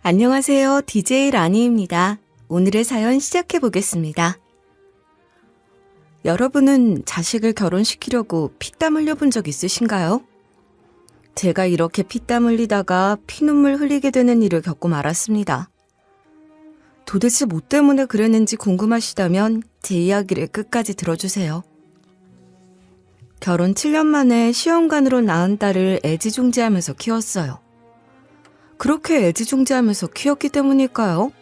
안녕하세요. DJ 라니입니다. 오늘의 사연 시작해 보겠습니다. 여러분은 자식을 결혼시키려고 피땀 흘려본 적 있으신가요? 제가 이렇게 피땀 흘리다가 피눈물 흘리게 되는 일을 겪고 말았습니다. 도대체 뭐 때문에 그랬는지 궁금하시다면 제 이야기를 끝까지 들어주세요. 결혼 7년 만에 시험관으로 낳은 딸을 애지중지하면서 키웠어요. 그렇게 애지중지하면서 키웠기 때문일까요?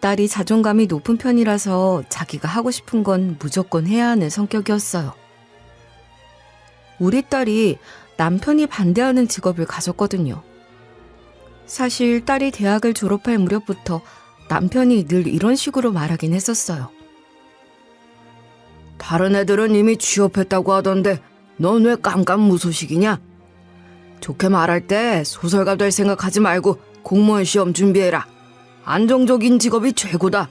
딸이 자존감이 높은 편이라서 자기가 하고 싶은 건 무조건 해야 하는 성격이었어요. 우리 딸이 남편이 반대하는 직업을 가졌거든요. 사실 딸이 대학을 졸업할 무렵부터 남편이 늘 이런 식으로 말하긴 했었어요. 다른 애들은 이미 취업했다고 하던데 넌 왜 깜깜무소식이냐? 좋게 말할 때 소설가 될 생각하지 말고 공무원 시험 준비해라. 안정적인 직업이 최고다.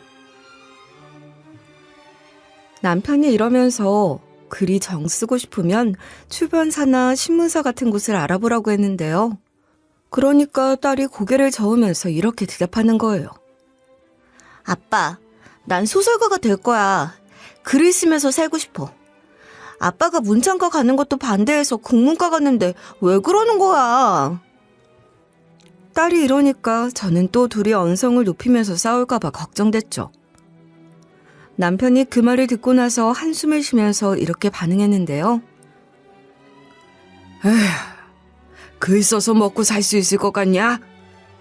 남편이 이러면서 글이 정 쓰고 싶으면 출판사나 신문사 같은 곳을 알아보라고 했는데요. 그러니까 딸이 고개를 저으면서 이렇게 대답하는 거예요. 아빠, 난 소설가가 될 거야. 글을 쓰면서 살고 싶어. 아빠가 문창과 가는 것도 반대해서 국문과 갔는데 왜 그러는 거야? 딸이 이러니까 저는 또 둘이 언성을 높이면서 싸울까봐 걱정됐죠. 남편이 그 말을 듣고 나서 한숨을 쉬면서 이렇게 반응했는데요. 에휴, 글 써서 먹고 살 수 있을 것 같냐?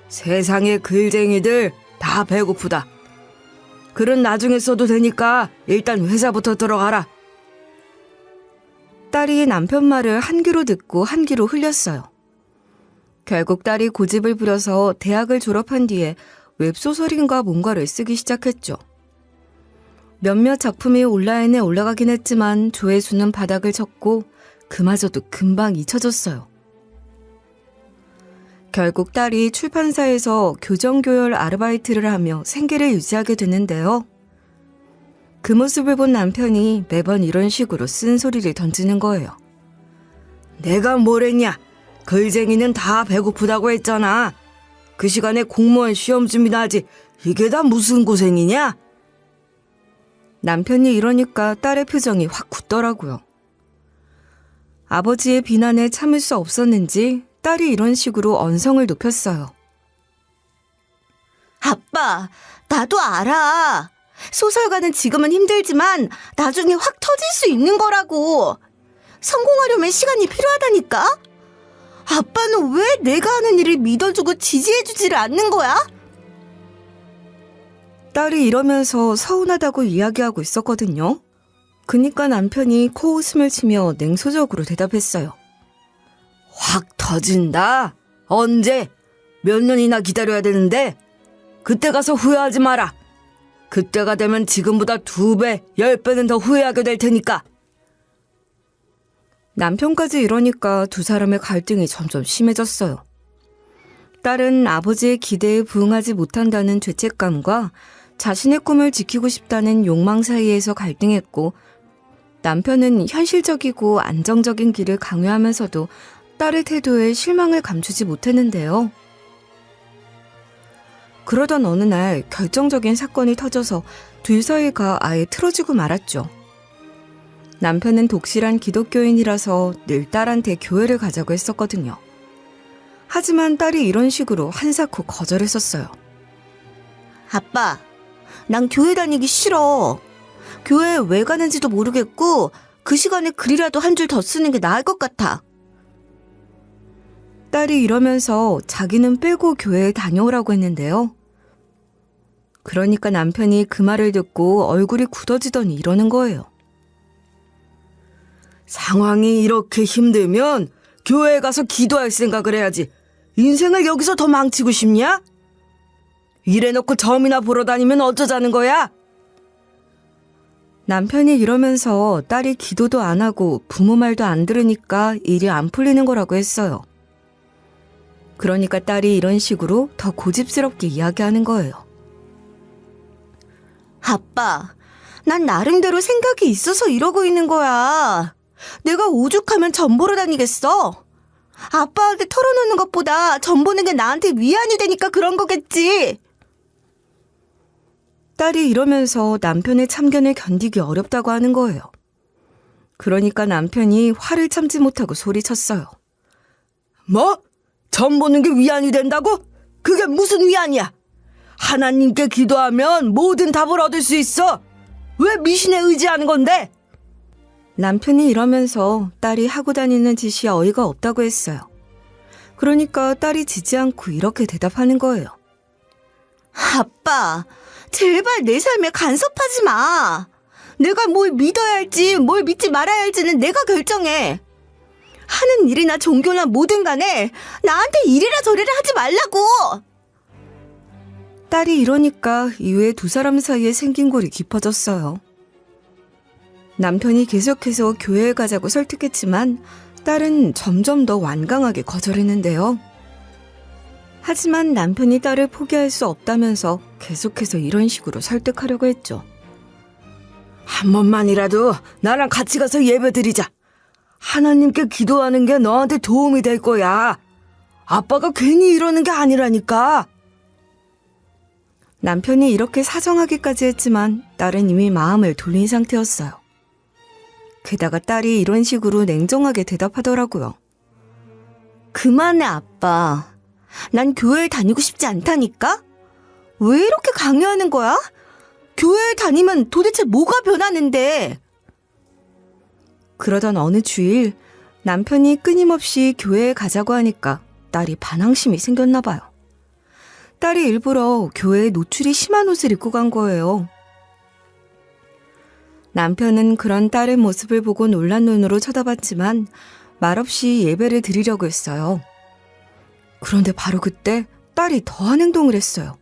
세상에 글쟁이들 다 배고프다. 글은 나중에 써도 되니까 일단 회사부터 들어가라. 딸이 남편 말을 한 귀로 듣고 한 귀로 흘렸어요. 결국 딸이 고집을 부려서 대학을 졸업한 뒤에 웹소설인가 뭔가를 쓰기 시작했죠. 몇몇 작품이 온라인에 올라가긴 했지만 조회수는 바닥을 쳤고 그마저도 금방 잊혀졌어요. 결국 딸이 출판사에서 교정교열 아르바이트를 하며 생계를 유지하게 되는데요. 그 모습을 본 남편이 매번 이런 식으로 쓴소리를 던지는 거예요. 내가 뭘 했냐? 글쟁이는 다 배고프다고 했잖아. 그 시간에 공무원 시험 준비나 하지. 이게 다 무슨 고생이냐? 남편이 이러니까 딸의 표정이 확 굳더라고요. 아버지의 비난에 참을 수 없었는지 딸이 이런 식으로 언성을 높였어요. 아빠, 나도 알아. 소설가는 지금은 힘들지만 나중에 확 터질 수 있는 거라고. 성공하려면 시간이 필요하다니까? 아빠는 왜 내가 하는 일을 믿어주고 지지해주지를 않는 거야? 딸이 이러면서 서운하다고 이야기하고 있었거든요. 그니까 남편이 코웃음을 치며 냉소적으로 대답했어요. 확 터진다? 언제? 몇 년이나 기다려야 되는데? 그때 가서 후회하지 마라. 그때가 되면 지금보다 2배, 10배는 더 후회하게 될 테니까. 남편까지 이러니까 두 사람의 갈등이 점점 심해졌어요. 딸은 아버지의 기대에 부응하지 못한다는 죄책감과 자신의 꿈을 지키고 싶다는 욕망 사이에서 갈등했고, 남편은 현실적이고 안정적인 길을 강요하면서도 딸의 태도에 실망을 감추지 못했는데요. 그러던 어느 날 결정적인 사건이 터져서 둘 사이가 아예 틀어지고 말았죠. 남편은 독실한 기독교인이라서 늘 딸한테 교회를 가자고 했었거든요. 하지만 딸이 이런 식으로 한사코 거절했었어요. 아빠, 난 교회 다니기 싫어. 교회에 왜 가는지도 모르겠고 그 시간에 글이라도 한 줄 더 쓰는 게 나을 것 같아. 딸이 이러면서 자기는 빼고 교회에 다녀오라고 했는데요. 그러니까 남편이 그 말을 듣고 얼굴이 굳어지더니 이러는 거예요. 상황이 이렇게 힘들면 교회에 가서 기도할 생각을 해야지. 인생을 여기서 더 망치고 싶냐? 이래놓고 점이나 보러 다니면 어쩌자는 거야? 남편이 이러면서 딸이 기도도 안 하고 부모 말도 안 들으니까 일이 안 풀리는 거라고 했어요. 그러니까 딸이 이런 식으로 더 고집스럽게 이야기하는 거예요. 아빠, 난 나름대로 생각이 있어서 이러고 있는 거야. 내가 오죽하면 점 보러 다니겠어? 아빠한테 털어놓는 것보다 전 보는 게 나한테 위안이 되니까 그런 거겠지. 딸이 이러면서 남편의 참견을 견디기 어렵다고 하는 거예요. 그러니까 남편이 화를 참지 못하고 소리쳤어요. 뭐? 전 보는 게 위안이 된다고? 그게 무슨 위안이야? 하나님께 기도하면 모든 답을 얻을 수 있어. 왜 미신에 의지하는 건데? 남편이 이러면서 딸이 하고 다니는 짓이 어이가 없다고 했어요. 그러니까 딸이 지지 않고 이렇게 대답하는 거예요. 아빠, 제발 내 삶에 간섭하지 마. 내가 뭘 믿어야 할지 뭘 믿지 말아야 할지는 내가 결정해. 하는 일이나 종교나 뭐든 간에 나한테 이래라 저래라 하지 말라고. 딸이 이러니까 이후에 두 사람 사이에 생긴 골이 깊어졌어요. 남편이 계속해서 교회에 가자고 설득했지만 딸은 점점 더 완강하게 거절했는데요. 하지만 남편이 딸을 포기할 수 없다면서 계속해서 이런 식으로 설득하려고 했죠. 한 번만이라도 나랑 같이 가서 예배드리자. 하나님께 기도하는 게 너한테 도움이 될 거야. 아빠가 괜히 이러는 게 아니라니까. 남편이 이렇게 사정하기까지 했지만 딸은 이미 마음을 돌린 상태였어요. 게다가 딸이 이런 식으로 냉정하게 대답하더라고요. 그만해, 아빠. 난 교회에 다니고 싶지 않다니까? 왜 이렇게 강요하는 거야? 교회에 다니면 도대체 뭐가 변하는데? 그러던 어느 주일 남편이 끊임없이 교회에 가자고 하니까 딸이 반항심이 생겼나 봐요. 딸이 일부러 교회에 노출이 심한 옷을 입고 간 거예요. 남편은 그런 딸의 모습을 보고 놀란 눈으로 쳐다봤지만 말없이 예배를 드리려고 했어요. 그런데 바로 그때 딸이 더한 행동을 했어요.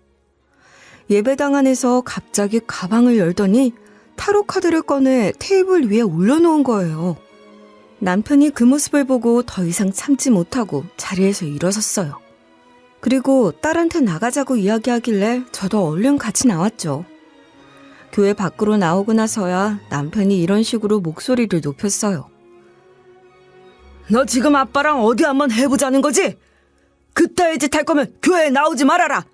예배당 안에서 갑자기 가방을 열더니 타로 카드를 꺼내 테이블 위에 올려놓은 거예요. 남편이 그 모습을 보고 더 이상 참지 못하고 자리에서 일어섰어요. 그리고 딸한테 나가자고 이야기하길래 저도 얼른 같이 나왔죠. 교회 밖으로 나오고 나서야 남편이 이런 식으로 목소리를 높였어요. 너 지금 아빠랑 어디 한번 해보자는 거지? 그따위 짓 할 거면 교회에 나오지 말아라.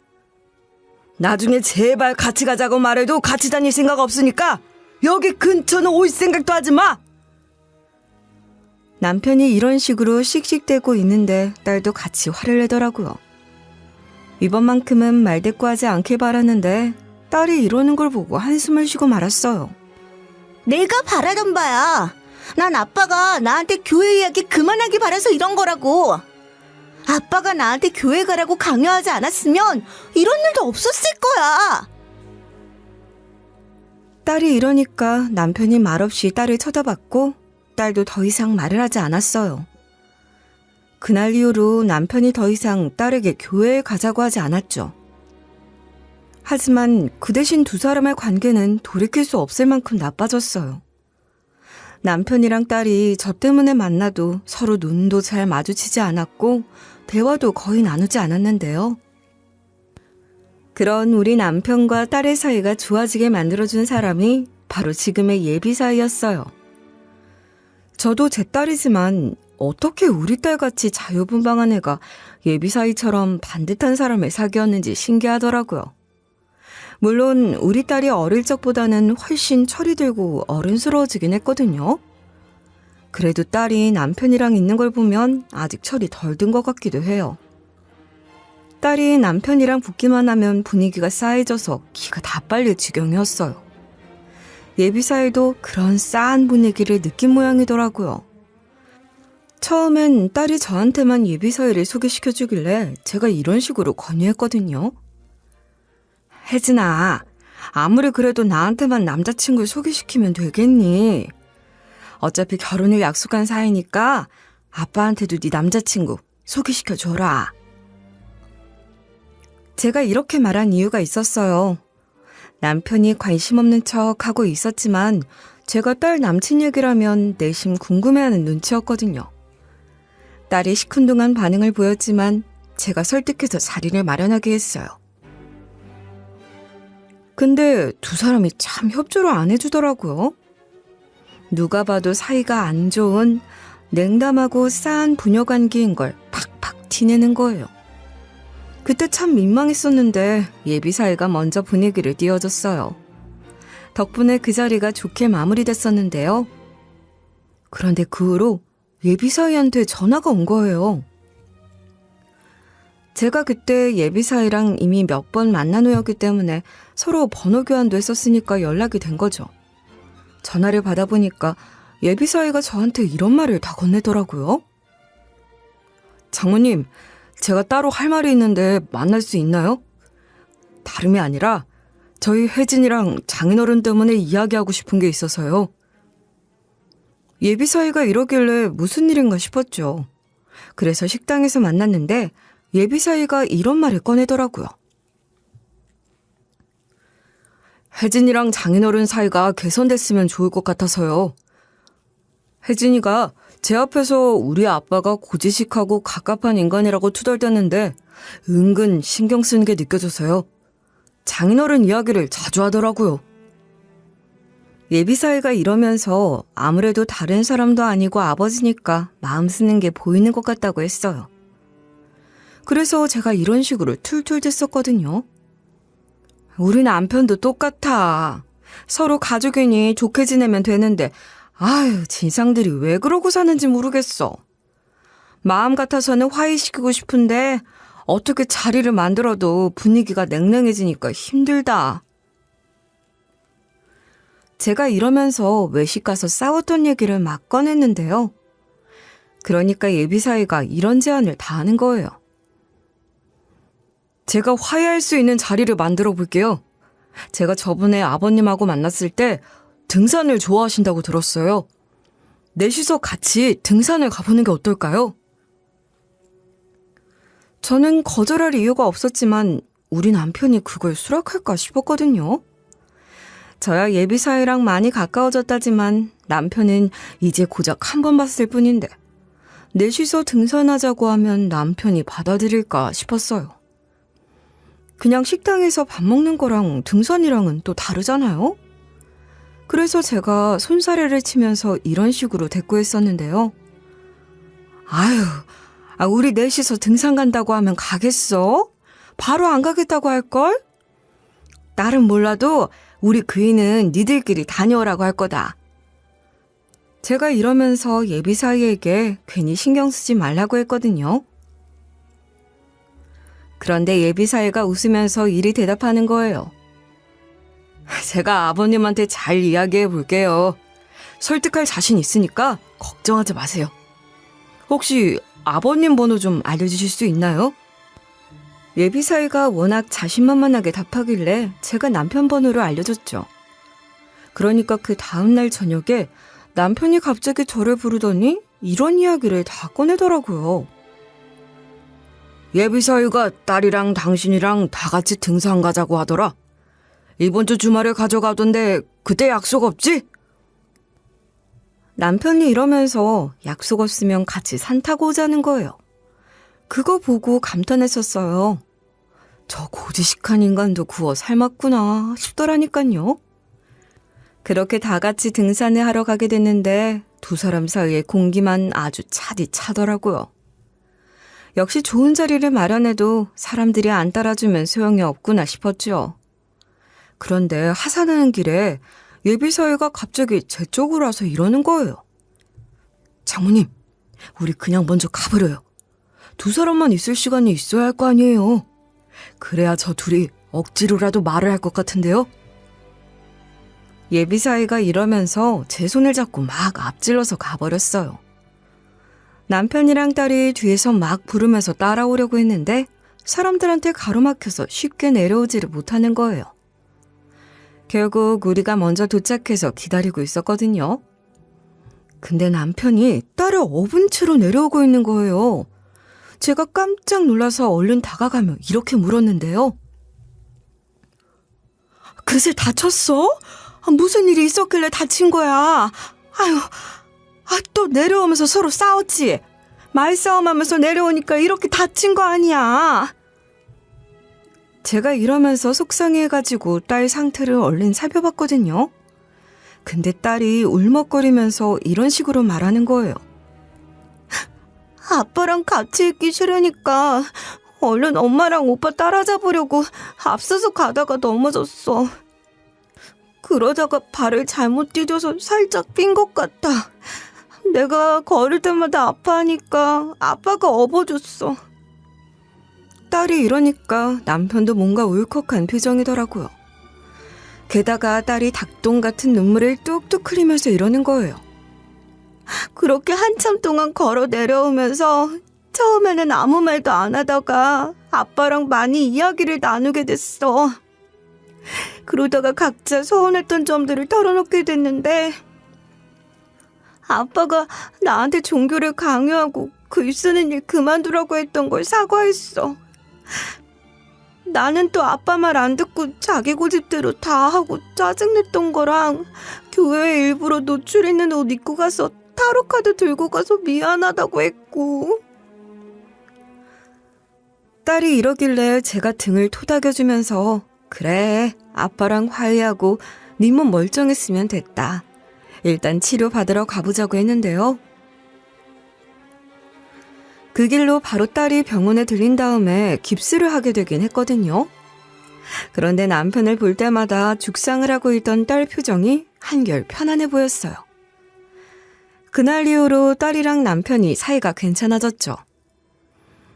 나중에 제발 같이 가자고 말해도 같이 다닐 생각 없으니까 여기 근처는 올 생각도 하지 마. 남편이 이런 식으로 씩씩대고 있는데 딸도 같이 화를 내더라고요. 이번만큼은 말대꾸하지 않길 바랐는데 딸이 이러는 걸 보고 한숨을 쉬고 말았어요. 내가 바라던 바야. 난 아빠가 나한테 교회 이야기 그만하기 바라서 이런 거라고. 아빠가 나한테 교회 가라고 강요하지 않았으면 이런 일도 없었을 거야. 딸이 이러니까 남편이 말없이 딸을 쳐다봤고 딸도 더 이상 말을 하지 않았어요. 그날 이후로 남편이 더 이상 딸에게 교회에 가자고 하지 않았죠. 하지만 그 대신 두 사람의 관계는 돌이킬 수 없을 만큼 나빠졌어요. 남편이랑 딸이 저 때문에 만나도 서로 눈도 잘 마주치지 않았고 대화도 거의 나누지 않았는데요. 그런 우리 남편과 딸의 사이가 좋아지게 만들어준 사람이 바로 지금의 예비 사이였어요. 저도 제 딸이지만 어떻게 우리 딸같이 자유분방한 애가 예비 사이처럼 반듯한 사람을 사귀었는지 신기하더라고요. 물론 우리 딸이 어릴 적보다는 훨씬 철이 들고 어른스러워지긴 했거든요. 그래도 딸이 남편이랑 있는 걸 보면 아직 철이 덜 든 것 같기도 해요. 딸이 남편이랑 붙기만 하면 분위기가 싸해져서 기가 다 빨릴 지경이었어요. 예비사이도 그런 싸한 분위기를 느낀 모양이더라고요. 처음엔 딸이 저한테만 예비사이를 소개시켜주길래 제가 이런 식으로 권유했거든요. 혜진아, 아무리 그래도 나한테만 남자친구 소개시키면 되겠니? 어차피 결혼을 약속한 사이니까 아빠한테도 네 남자친구 소개시켜줘라. 제가 이렇게 말한 이유가 있었어요. 남편이 관심 없는 척 하고 있었지만 제가 딸 남친 얘기라면 내심 궁금해하는 눈치였거든요. 딸이 시큰둥한 반응을 보였지만 제가 설득해서 자리를 마련하게 했어요. 근데 두 사람이 참 협조를 안 해주더라고요. 누가 봐도 사이가 안 좋은 냉담하고 싸한 부녀 관계인 걸 팍팍 티내는 거예요. 그때 참 민망했었는데 예비 사이가 먼저 분위기를 띄워줬어요. 덕분에 그 자리가 좋게 마무리됐었는데요. 그런데 그 후로 예비 사이한테 전화가 온 거예요. 제가 그때 예비 사이랑 이미 몇 번 만난 후였기 때문에 서로 번호 교환도 했었으니까 연락이 된 거죠. 전화를 받아보니까 예비 사이가 저한테 이런 말을 다 건네더라고요. 장모님, 제가 따로 할 말이 있는데 만날 수 있나요? 다름이 아니라 저희 혜진이랑 장인어른 때문에 이야기하고 싶은 게 있어서요. 예비 사이가 이러길래 무슨 일인가 싶었죠. 그래서 식당에서 만났는데 예비 사이가 이런 말을 꺼내더라고요. 혜진이랑 장인어른 사이가 개선됐으면 좋을 것 같아서요. 혜진이가 제 앞에서 우리 아빠가 고지식하고 갑갑한 인간이라고 투덜댔는데 은근 신경 쓰는 게 느껴져서요. 장인어른 이야기를 자주 하더라고요. 예비 사이가 이러면서 아무래도 다른 사람도 아니고 아버지니까 마음 쓰는 게 보이는 것 같다고 했어요. 그래서 제가 이런 식으로 툴툴 댔었거든요. 우리 남편도 똑같아. 서로 가족이니 좋게 지내면 되는데 아유, 진상들이 왜 그러고 사는지 모르겠어. 마음 같아서는 화해시키고 싶은데 어떻게 자리를 만들어도 분위기가 냉랭해지니까 힘들다. 제가 이러면서 외식 가서 싸웠던 얘기를 막 꺼냈는데요. 그러니까 예비 사이가 이런 제안을 다 하는 거예요. 제가 화해할 수 있는 자리를 만들어 볼게요. 제가 저번에 아버님하고 만났을 때 등산을 좋아하신다고 들었어요. 넷이서 같이 등산을 가보는 게 어떨까요? 저는 거절할 이유가 없었지만 우리 남편이 그걸 수락할까 싶었거든요. 저야 예비 사이랑 많이 가까워졌다지만 남편은 이제 고작 한 번 봤을 뿐인데 넷이서 등산하자고 하면 남편이 받아들일까 싶었어요. 그냥 식당에서 밥 먹는 거랑 등산이랑은 또 다르잖아요? 그래서 제가 손사래를 치면서 이런 식으로 대꾸했었는데요. 아유, 우리 넷이서 등산 간다고 하면 가겠어? 바로 안 가겠다고 할걸? 나름 몰라도 우리 그이는 니들끼리 다녀오라고 할 거다. 제가 이러면서 예비 사이에게 괜히 신경 쓰지 말라고 했거든요. 그런데 예비 사이가 웃으면서 이리 대답하는 거예요. 제가 아버님한테 잘 이야기해 볼게요. 설득할 자신 있으니까 걱정하지 마세요. 혹시 아버님 번호 좀 알려주실 수 있나요? 예비 사이가 워낙 자신만만하게 답하길래 제가 남편 번호를 알려줬죠. 그러니까 그 다음날 저녁에 남편이 갑자기 저를 부르더니 이런 이야기를 다 꺼내더라고요. 예비 사이가 딸이랑 당신이랑 다 같이 등산 가자고 하더라. 이번 주 주말에 가져가던데 그때 약속 없지? 남편이 이러면서 약속 없으면 같이 산 타고 오자는 거예요. 그거 보고 감탄했었어요. 저 고지식한 인간도 구워 삶았구나 싶더라니까요. 그렇게 다 같이 등산을 하러 가게 됐는데 두 사람 사이의 공기만 아주 차디 차더라고요. 역시 좋은 자리를 마련해도 사람들이 안 따라주면 소용이 없구나 싶었죠. 그런데 하산하는 길에 예비 사이가 갑자기 제 쪽으로 와서 이러는 거예요. 장모님, 우리 그냥 먼저 가버려요. 두 사람만 있을 시간이 있어야 할 거 아니에요. 그래야 저 둘이 억지로라도 말을 할 것 같은데요. 예비 사이가 이러면서 제 손을 잡고 막 앞질러서 가버렸어요. 남편이랑 딸이 뒤에서 막 부르면서 따라오려고 했는데 사람들한테 가로막혀서 쉽게 내려오지를 못하는 거예요. 결국 우리가 먼저 도착해서 기다리고 있었거든요. 근데 남편이 딸을 업은 채로 내려오고 있는 거예요. 제가 깜짝 놀라서 얼른 다가가며 이렇게 물었는데요. 그새 다쳤어? 무슨 일이 있었길래 다친 거야? 아유, 또 내려오면서 서로 싸웠지? 말싸움하면서 내려오니까 이렇게 다친 거 아니야? 제가 이러면서 속상해가지고 딸 상태를 얼른 살펴봤거든요. 근데 딸이 울먹거리면서 이런 식으로 말하는 거예요. 아빠랑 같이 있기 싫으니까 얼른 엄마랑 오빠 따라잡으려고 앞서서 가다가 넘어졌어. 그러다가 발을 잘못 디뎌서 살짝 삔 것 같아. 내가 걸을 때마다 아파하니까 아빠가 업어줬어. 딸이 이러니까 남편도 뭔가 울컥한 표정이더라고요. 게다가 딸이 닭똥 같은 눈물을 뚝뚝 흘리면서 이러는 거예요. 그렇게 한참 동안 걸어 내려오면서 처음에는 아무 말도 안 하다가 아빠랑 많이 이야기를 나누게 됐어. 그러다가 각자 서운했던 점들을 털어놓게 됐는데 아빠가 나한테 종교를 강요하고 글 쓰는 일 그만두라고 했던 걸 사과했어. 나는 또 아빠 말 안 듣고 자기 고집대로 다 하고 짜증냈던 거랑 교회에 일부러 노출 있는 옷 입고 가서 타로카드 들고 가서 미안하다고 했고. 딸이 이러길래 제가 등을 토닥여주면서 그래, 아빠랑 화해하고 네 몸 멀쩡했으면 됐다. 일단 치료받으러 가보자고 했는데요. 그 길로 바로 딸이 병원에 들린 다음에 깁스를 하게 되긴 했거든요. 그런데 남편을 볼 때마다 죽상을 하고 있던 딸 표정이 한결 편안해 보였어요. 그날 이후로 딸이랑 남편이 사이가 괜찮아졌죠.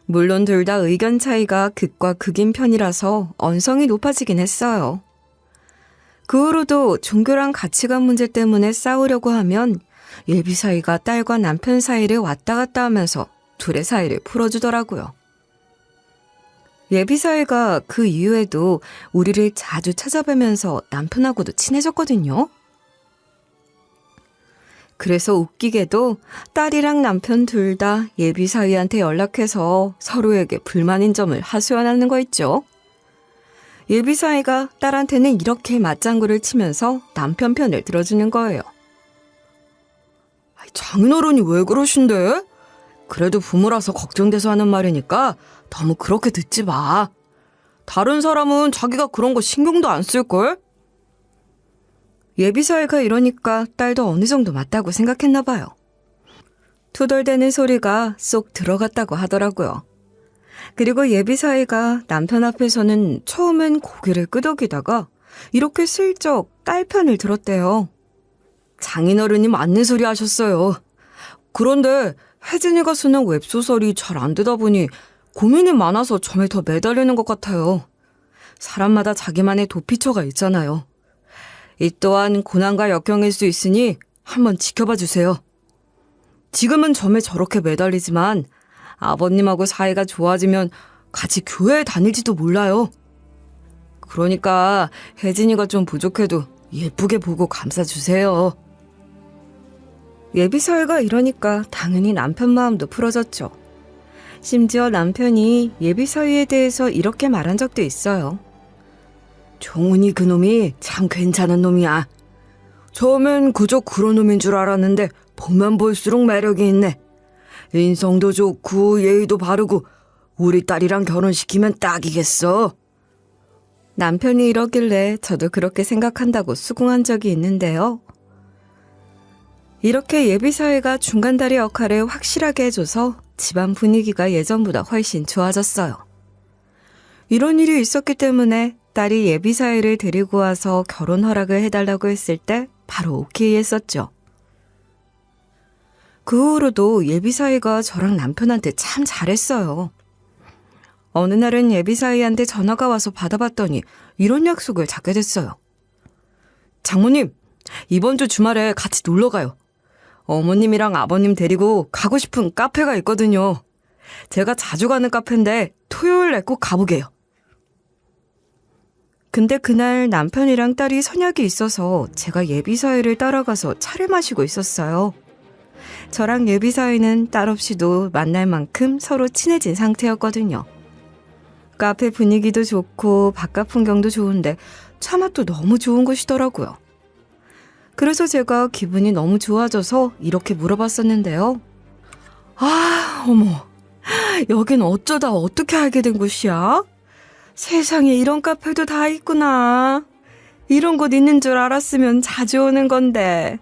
물론 둘 다 의견 차이가 극과 극인 편이라서 언성이 높아지긴 했어요. 그 후로도 종교랑 가치관 문제 때문에 싸우려고 하면 예비 사이가 딸과 남편 사이를 왔다 갔다 하면서 둘의 사이를 풀어주더라고요. 예비 사이가 그 이후에도 우리를 자주 찾아뵈면서 남편하고도 친해졌거든요. 그래서 웃기게도 딸이랑 남편 둘 다 예비 사위한테 연락해서 서로에게 불만인 점을 하소연하는 거 있죠. 예비 사위가 딸한테는 이렇게 맞장구를 치면서 남편 편을 들어주는 거예요. 장인어른이 왜 그러신데? 그래도 부모라서 걱정돼서 하는 말이니까 너무 그렇게 듣지 마. 다른 사람은 자기가 그런 거 신경도 안 쓸걸? 예비 사위가 이러니까 딸도 어느 정도 맞다고 생각했나 봐요. 투덜대는 소리가 쏙 들어갔다고 하더라고요. 그리고 예비 사위가 남편 앞에서는 처음엔 고개를 끄덕이다가 이렇게 슬쩍 딸 편을 들었대요. 장인어른이 맞는 소리 하셨어요. 그런데 혜진이가 쓰는 웹소설이 잘 안 되다 보니 고민이 많아서 점에 더 매달리는 것 같아요. 사람마다 자기만의 도피처가 있잖아요. 이 또한 고난과 역경일 수 있으니 한번 지켜봐 주세요. 지금은 점에 저렇게 매달리지만 아버님하고 사이가 좋아지면 같이 교회에 다닐지도 몰라요. 그러니까 혜진이가 좀 부족해도 예쁘게 보고 감싸주세요. 예비 사위가 이러니까 당연히 남편 마음도 풀어졌죠. 심지어 남편이 예비 사위에 대해서 이렇게 말한 적도 있어요. 종훈이 그놈이 참 괜찮은 놈이야. 처음엔 그저 그런 놈인 줄 알았는데 보면 볼수록 매력이 있네. 인성도 좋고 예의도 바르고 우리 딸이랑 결혼시키면 딱이겠어. 남편이 이러길래 저도 그렇게 생각한다고 수긍한 적이 있는데요. 이렇게 예비사위가 중간다리 역할을 확실하게 해줘서 집안 분위기가 예전보다 훨씬 좋아졌어요. 이런 일이 있었기 때문에 딸이 예비사위를 데리고 와서 결혼 허락을 해달라고 했을 때 바로 오케이 했었죠. 그 후로도 예비사위가 저랑 남편한테 참 잘했어요. 어느 날은 예비사위한테 전화가 와서 받아봤더니 이런 약속을 잡게 됐어요. 장모님, 이번 주 주말에 같이 놀러 가요. 어머님이랑 아버님 데리고 가고 싶은 카페가 있거든요. 제가 자주 가는 카페인데 토요일에 꼭 가보게요. 근데 그날 남편이랑 딸이 선약이 있어서 제가 예비사위를 따라가서 차를 마시고 있었어요. 저랑 예비사위는 딸 없이도 만날 만큼 서로 친해진 상태였거든요. 카페 분위기도 좋고 바깥 풍경도 좋은데 차 맛도 너무 좋은 곳이더라고요. 그래서 제가 기분이 너무 좋아져서 이렇게 물어봤었는데요. 아, 어머, 여긴 어쩌다 어떻게 알게 된 곳이야? 세상에 이런 카페도 다 있구나. 이런 곳 있는 줄 알았으면 자주 오는 건데.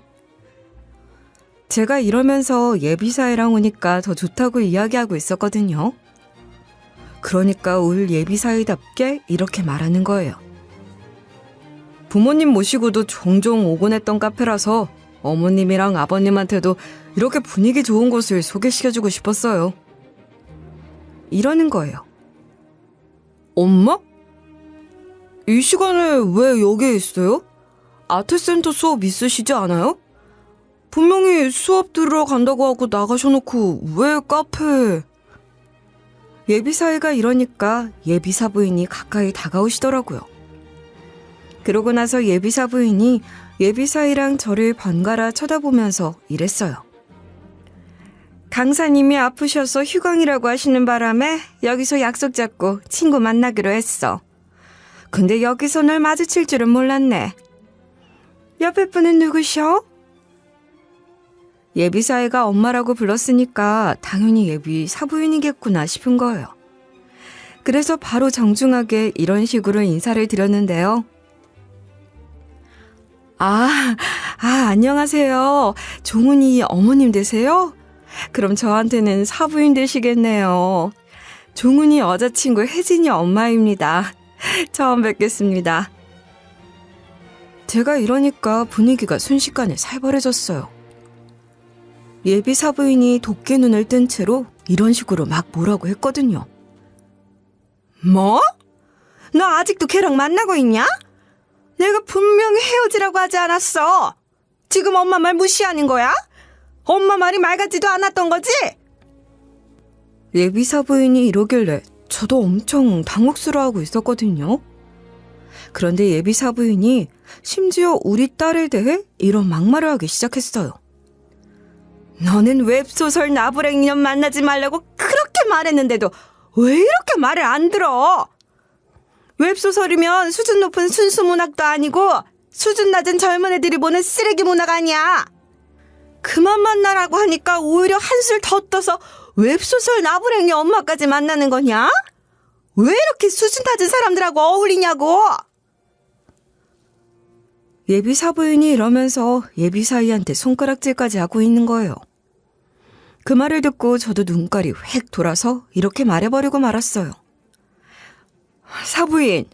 제가 이러면서 예비사이랑 오니까 더 좋다고 이야기하고 있었거든요. 그러니까 울 예비사이답게 이렇게 말하는 거예요. 부모님 모시고도 종종 오곤 했던 카페라서 어머님이랑 아버님한테도 이렇게 분위기 좋은 곳을 소개시켜주고 싶었어요. 이러는 거예요. 엄마? 이 시간에 왜 여기에 있어요? 아트센터 수업 있으시지 않아요? 분명히 수업 들으러 간다고 하고 나가셔놓고 왜 카페에... 예비사위가 이러니까 예비사 부인이 가까이 다가오시더라고요. 그러고 나서 예비사 부인이 예비사위랑 저를 번갈아 쳐다보면서 이랬어요. 강사님이 아프셔서 휴강이라고 하시는 바람에 여기서 약속 잡고 친구 만나기로 했어. 근데 여기서 널 마주칠 줄은 몰랐네. 옆에 분은 누구셔? 예비사위가 엄마라고 불렀으니까 당연히 예비 사부인이겠구나 싶은 거예요. 그래서 바로 정중하게 이런 식으로 인사를 드렸는데요. 안녕하세요. 종훈이 어머님 되세요? 그럼 저한테는 사부인 되시겠네요. 종훈이 여자친구 혜진이 엄마입니다. 처음 뵙겠습니다. 제가 이러니까 분위기가 순식간에 살벌해졌어요. 예비 사부인이 도끼 눈을 뜬 채로 이런 식으로 막 뭐라고 했거든요. 뭐? 너 아직도 걔랑 만나고 있냐? 내가 분명히 헤어지라고 하지 않았어. 지금 엄마 말 무시하는 거야? 엄마 말이 말 같지도 않았던 거지? 예비 사부인이 이러길래 저도 엄청 당혹스러워하고 있었거든요. 그런데 예비 사부인이 심지어 우리 딸에 대해 이런 막말을 하기 시작했어요. 너는 웹소설 나부랭이년 만나지 말라고 그렇게 말했는데도 왜 이렇게 말을 안 들어? 웹소설이면 수준 높은 순수 문학도 아니고 수준 낮은 젊은 애들이 보는 쓰레기 문학 아니야. 그만 만나라고 하니까 오히려 한술 더 떠서 웹소설 나부랭이 엄마까지 만나는 거냐? 왜 이렇게 수준 낮은 사람들하고 어울리냐고? 예비 사부인이 이러면서 예비 사위한테 손가락질까지 하고 있는 거예요. 그 말을 듣고 저도 눈깔이 획 돌아서 이렇게 말해버리고 말았어요. 사부인,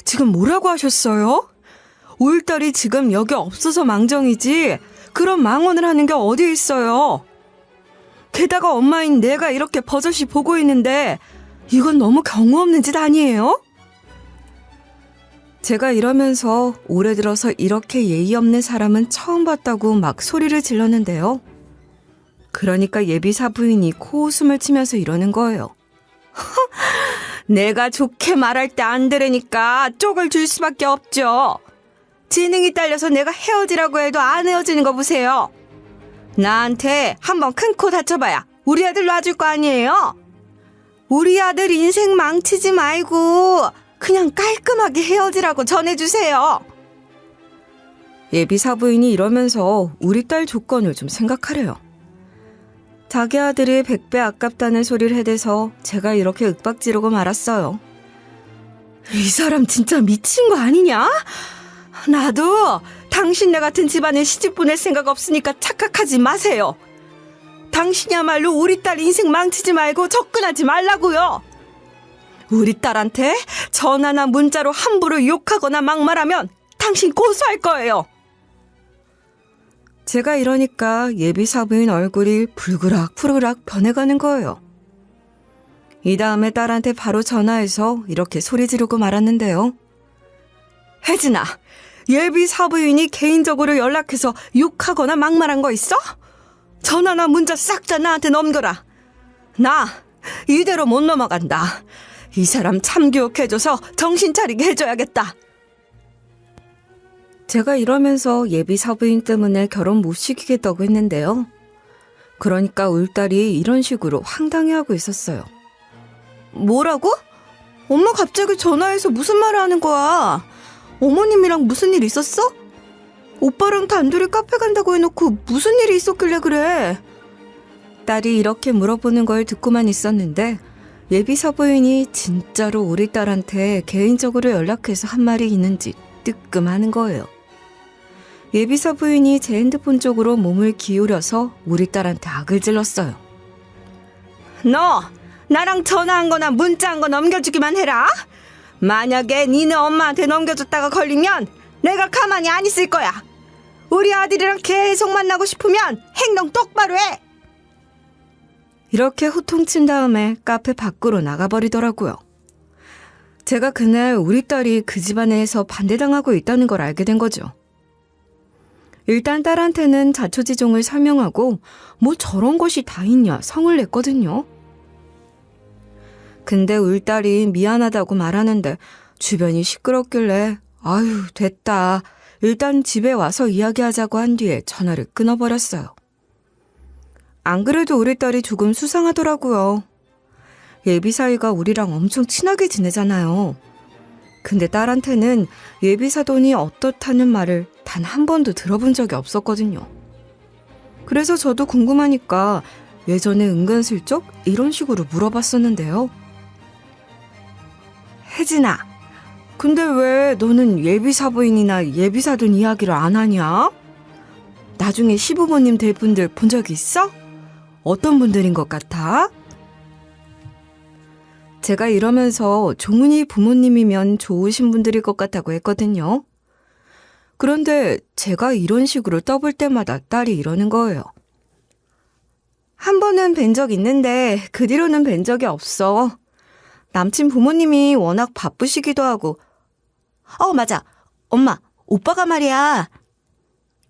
지금 뭐라고 하셨어요? 울 딸이 지금 여기 없어서 망정이지 그런 망언을 하는 게 어디 있어요? 게다가 엄마인 내가 이렇게 버젓이 보고 있는데 이건 너무 경우 없는 짓 아니에요? 제가 이러면서 올해 들어서 이렇게 예의 없는 사람은 처음 봤다고 막 소리를 질렀는데요. 그러니까 예비 사부인이 코웃음을 치면서 이러는 거예요. 내가 좋게 말할 때 안 들으니까 쪽을 줄 수밖에 없죠. 지능이 딸려서 내가 헤어지라고 해도 안 헤어지는 거 보세요. 나한테 한번 큰 코 다쳐봐야 우리 아들 놔줄 거 아니에요? 우리 아들 인생 망치지 말고 그냥 깔끔하게 헤어지라고 전해주세요. 예비 사부인이 이러면서 우리 딸 조건을 좀 생각하래요. 자기 아들이 100배 아깝다는 소리를 해대서 제가 이렇게 윽박 지르고 말았어요. 이 사람 진짜 미친 거 아니냐? 나도 당신네 같은 집안에 시집 보낼 생각 없으니까 착각하지 마세요. 당신이야말로 우리 딸 인생 망치지 말고 접근하지 말라고요. 우리 딸한테 전화나 문자로 함부로 욕하거나 막말하면 당신 고소할 거예요. 제가 이러니까 예비 사부인 얼굴이 불그락 푸르락 변해가는 거예요. 이 다음에 딸한테 바로 전화해서 이렇게 소리 지르고 말았는데요. 혜진아, 예비 사부인이 개인적으로 연락해서 욕하거나 막말한 거 있어? 전화나 문자 싹 다 나한테 넘겨라. 나 이대로 못 넘어간다. 이 사람 참교육해줘서 정신 차리게 해줘야겠다. 제가 이러면서 예비 사부인 때문에 결혼 못 시키겠다고 했는데요. 그러니까 울 딸이 이런 식으로 황당해하고 있었어요. 뭐라고? 엄마 갑자기 전화해서 무슨 말을 하는 거야? 어머님이랑 무슨 일 있었어? 오빠랑 단둘이 카페 간다고 해놓고 무슨 일이 있었길래 그래? 딸이 이렇게 물어보는 걸 듣고만 있었는데 예비 사부인이 진짜로 우리 딸한테 개인적으로 연락해서 한 말이 있는지 뜨끔하는 거예요. 예비사 부인이 제 핸드폰 쪽으로 몸을 기울여서 우리 딸한테 악을 질렀어요. 너 나랑 전화한 거나 문자한 거 넘겨주기만 해라. 만약에 니네 엄마한테 넘겨줬다가 걸리면 내가 가만히 안 있을 거야. 우리 아들이랑 계속 만나고 싶으면 행동 똑바로 해. 이렇게 호통친 다음에 카페 밖으로 나가버리더라고요. 제가 그날 우리 딸이 그 집안에서 반대당하고 있다는 걸 알게 된 거죠. 일단 딸한테는 자초지종을 설명하고 뭐 저런 것이 다 있냐 성을 냈거든요. 근데 우리 딸이 미안하다고 말하는데 주변이 시끄럽길래 아유 됐다. 일단 집에 와서 이야기하자고 한 뒤에 전화를 끊어버렸어요. 안 그래도 우리 딸이 조금 수상하더라고요. 예비 사이가 우리랑 엄청 친하게 지내잖아요. 근데 딸한테는 예비 사돈이 어떻다는 말을 단 한 번도 들어본 적이 없었거든요. 그래서 저도 궁금하니까 예전에 은근슬쩍 이런 식으로 물어봤었는데요. 혜진아, 근데 왜 너는 예비 사부인이나 예비 사돈 이야기를 안 하냐? 나중에 시부모님 될 분들 본 적 있어? 어떤 분들인 것 같아? 제가 이러면서 종훈이 부모님이면 좋으신 분들일 것 같다고 했거든요. 그런데 제가 이런 식으로 떠볼 때마다 딸이 이러는 거예요. 한 번은 뵌 적 있는데 그 뒤로는 뵌 적이 없어. 남친 부모님이 워낙 바쁘시기도 하고. 맞아. 엄마, 오빠가 말이야.